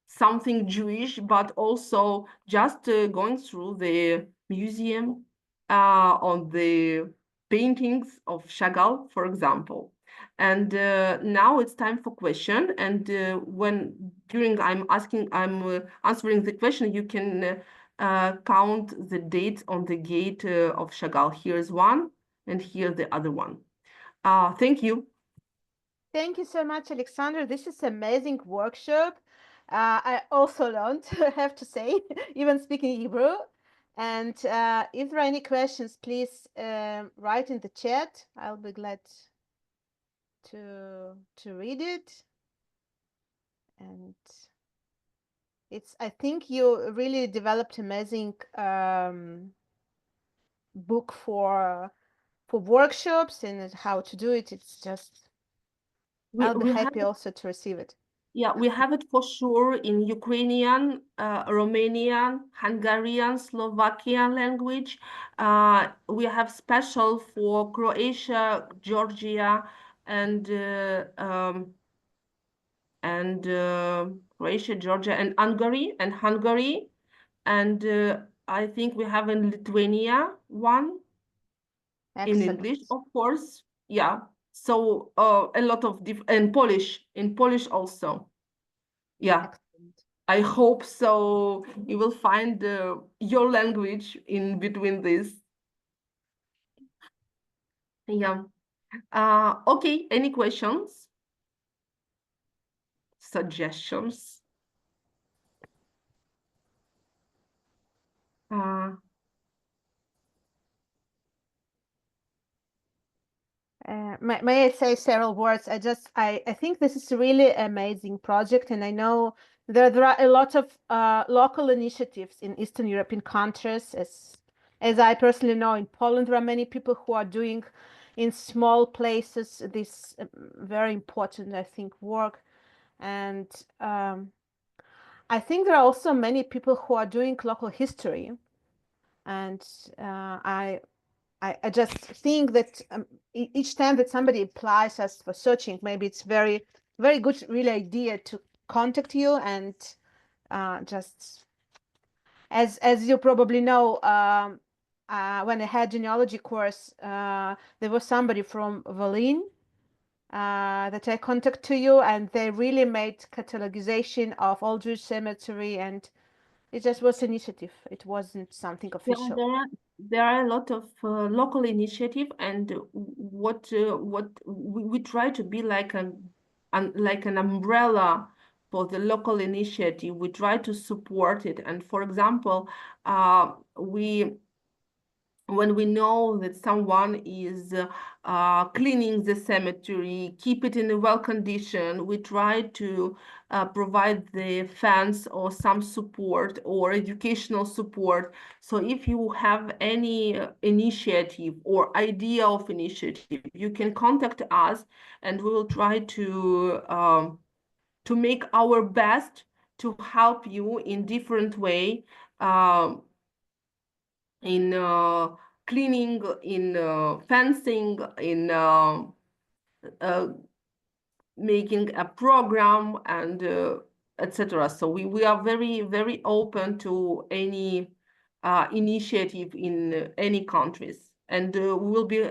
something Jewish, but also just going through the museum on the paintings of Chagall, for example. And now it's time for question. And when during I'm answering the question, you can count the dates on the gate of Chagall. Here's one, and here the other one. Thank you. Thank you so much, Alexandra. This is amazing workshop. I also learned, I have to say, even speaking Hebrew. And if there are any questions, please write in the chat. I'll be glad to read it. And I think you really developed amazing book for workshops and how to do it. It's just, I'll be happy also to receive it. Yeah, we have it for sure in Ukrainian, Romanian, Hungarian, Slovakian language. We have special for Croatia, Georgia, and Croatia, Georgia, and Hungary, and I think we have in Lithuania one in Excellent. English, of course. Yeah. So a lot of in Polish also. Yeah. Excellent. I hope so. You will find your language in between this. Yeah. Okay. Any questions? Suggestions? May I say several words? I think this is a really amazing project, and I know there are a lot of local initiatives in Eastern European countries. As I personally know, in Poland, there are many people who are doing in small places this very important, I think, work. And I think there are also many people who are doing local history. And I just think that each time that somebody applies us for searching, maybe it's very good really idea to contact you and just as you probably know, when I had genealogy course, there was somebody from Volyn that I contact to you, and they really made catalogization of all Jewish cemetery, and it just was initiative. It wasn't something Yeah, official. there are a lot of local initiative, and what we try to be like an umbrella for the local initiative. We try to support it, and for example, when we know that someone is cleaning the cemetery, keep it in a well condition, we try to provide the fence or some support or educational support. So if you have any initiative or idea of initiative, you can contact us, and we will try to make our best to help you in different way. In cleaning, in fencing, in making a program, and etc. So we are very open to any initiative in any countries, and we will be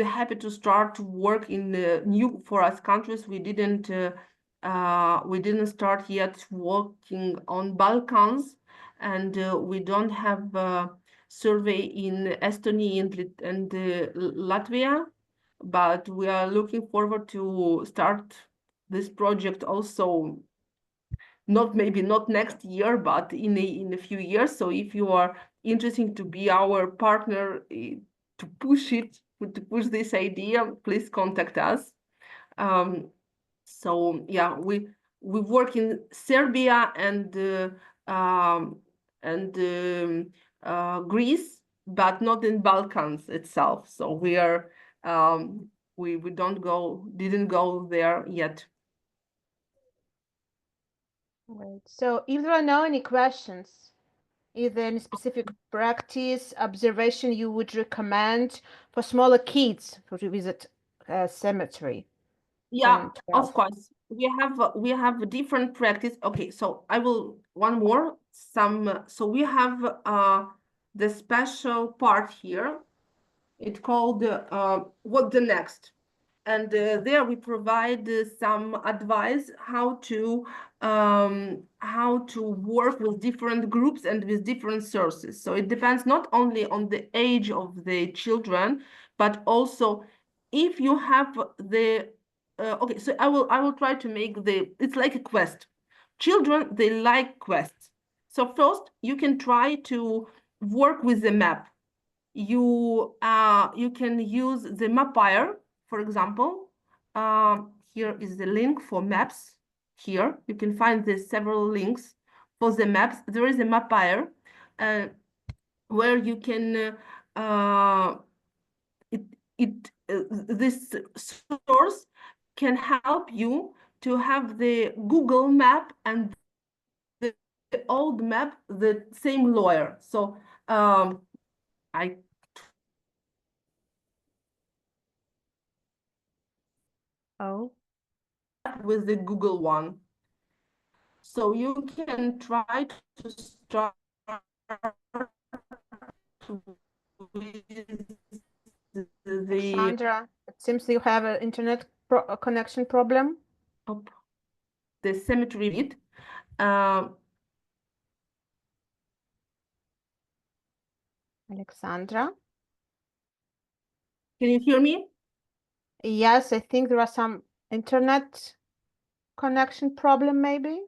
happy to start to work in new for us countries. We didn't start yet working on Balkans, and we don't have survey in Estonia and Latvia, but we are looking forward to start this project also, maybe not next year, but in a few years. So if you are interested to be our partner to push this idea, please contact us. So yeah, we work in Serbia and Greece, but not in Balkans itself. So we are we didn't go there yet. Right. So if there are now any questions, is there any specific practice, observation you would recommend for smaller kids to visit a cemetery? Yeah, of course. We have a different practice. Okay, so I will one more so we have the special part here. It's called what the next, and there we provide some advice how to work with different groups and with different sources. So it depends not only on the age of the children, but also if you have the okay. So I will try to make it's like a quest. Children, they like quests. So first you can try to work with the map. You can use the Mapier, for example. Here is the link for maps. Here you can find the several links for the maps. There is a Mapier where you can this source can help you to have the Google map and the old map, the same lawyer. So I with the Google one. So you can try to start with the Alexandra, it seems you have an internet connection problem. the cemetery. Alexandra? Can you hear me? Yes, I think there are some internet connection problem, maybe.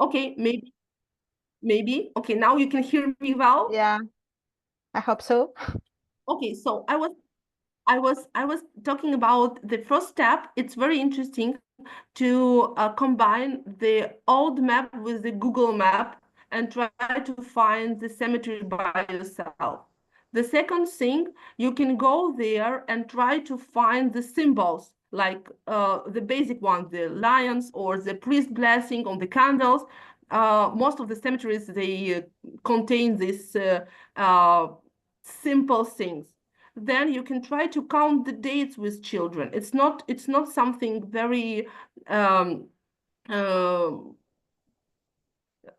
Okay, maybe. Okay, now you can hear me well. Yeah, I hope so. Okay, so I was talking about the first step. It's very interesting to combine the old map with the Google map and try to find the cemetery by yourself. The second thing, you can go there and try to find the symbols, like the basic ones, the lions or the priest blessing on the candles. Most of the cemeteries, they contain these simple things. Then you can try to count the dates with children. It's not something very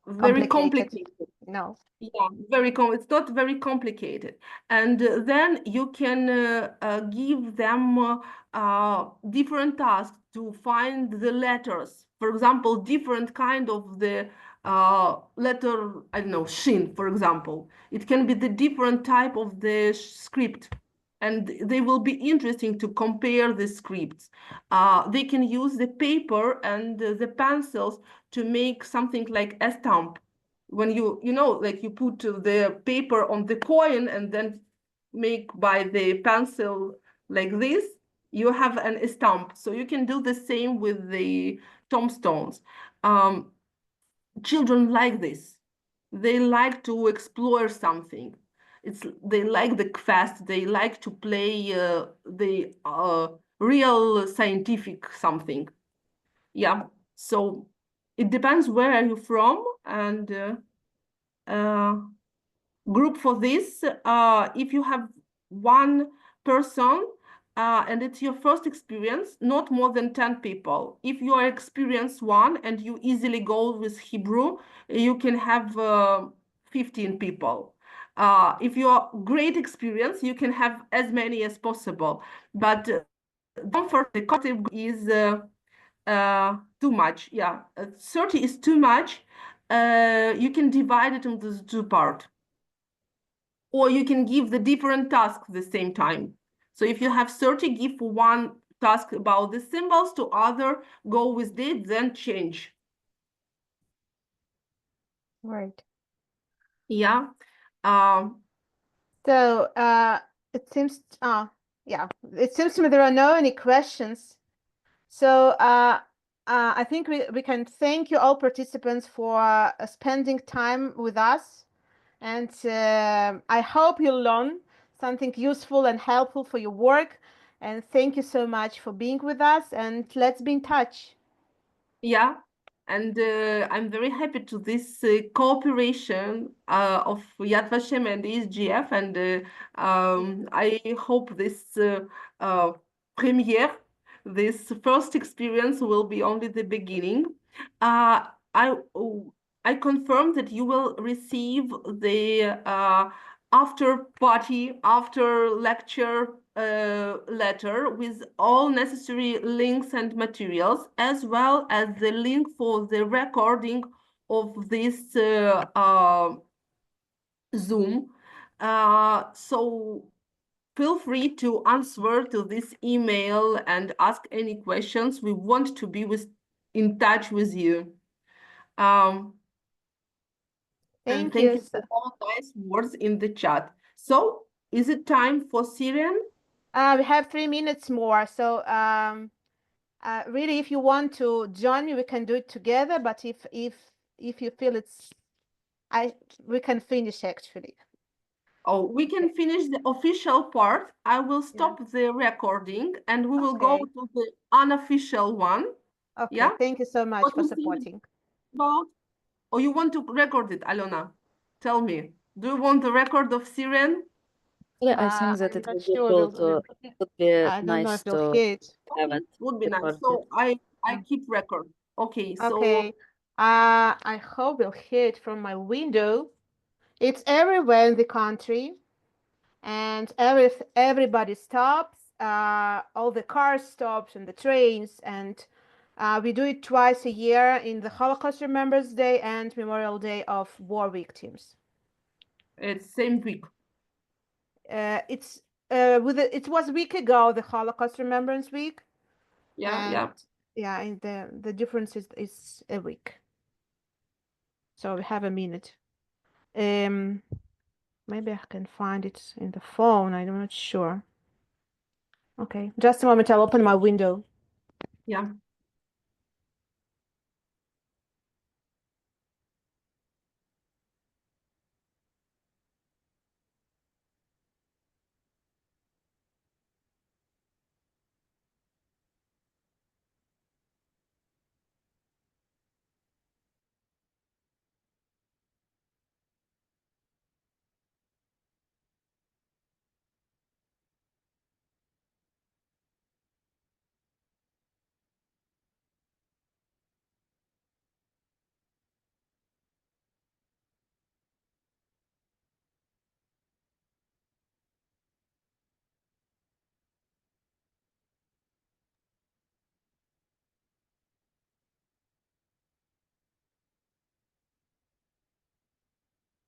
very complicated. No. Yeah, it's not very complicated. And then you can give them different tasks to find the letters. For example, different kind of the letter, I don't know, shin, for example. It can be the different type of the script. And they will be interesting to compare the scripts. They can use the paper and the pencils to make something like a stamp. When you know, like you put the paper on the coin and then make by the pencil like this, you have an stamp. So you can do the same with the tombstones. Children like this. They like to explore something. They like the quest. They like to play the real scientific something. Yeah. So it depends where are you from, and group for this. If you have one person and it's your first experience, not more than 10 people. If you are experienced one and you easily go with Hebrew, you can have 15 people. If you are great experience, you can have as many as possible. But comfort, the concept is too much. Yeah, 30 is too much. You can divide it into the two parts. Or you can give the different tasks at the same time. So if you have 30, give one task about the symbols, to other, go with it, then change. Right. Yeah. So it seems, yeah, it seems to me there are no any questions. So I think we can thank you all participants for spending time with us. And I hope you learn something useful and helpful for your work. And thank you so much for being with us. And let's be in touch. Yeah. And I'm very happy to this cooperation of Yad Vashem and ESJF. And I hope this premiere, this first experience, will be only the beginning. I confirm that you will receive the after party, after lecture letter with all necessary links and materials, as well as the link for the recording of this Zoom. So feel free to answer to this email and ask any questions. We want to be in touch with you. And thank you for all nice words in the chat. So, is it time for Syrian? We have 3 minutes more. So really, if you want to join me, we can do it together. But if you feel we can finish actually. Oh, we can finish the official part. I will stop the recording and we will go to the unofficial one. Okay, Yeah? thank you so much What for you think supporting. about? Or you want to record it, Alona? Tell me. Do you want the record of Syrian? Yeah, I think that I'm it not would be sure cool to, would be I don't know nice if we'll to hit. have it Would be nice. recorded. So I keep record. Okay, so Okay, I hope we'll hit from my window. It's everywhere in the country, and everybody stops. All the cars stops and the trains, and we do it twice a year in the Holocaust Remembrance Day and Memorial Day of War Victims. it's same week. It's it was a week ago, the Holocaust Remembrance Week. Yeah, And yeah. yeah, and the difference is a week. So we have a minute. Maybe I can find it in the phone. I'm not sure. Okay, just a moment. I'll open my window. Yeah.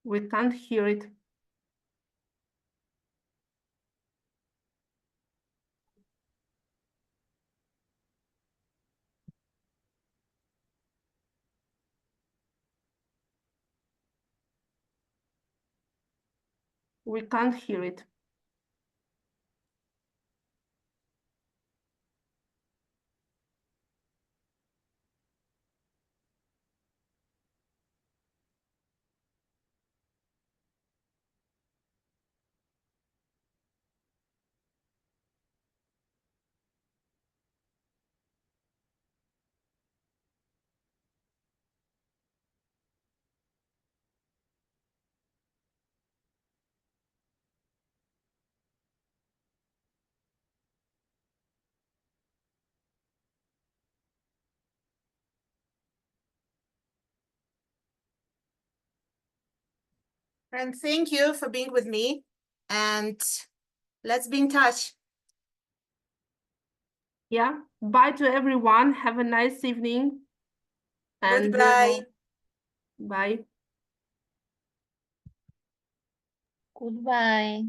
We can't hear it. We can't hear it. And thank you for being with me. And let's be in touch. Yeah. Bye to everyone. Have a nice evening. And Goodbye. bye. Goodbye.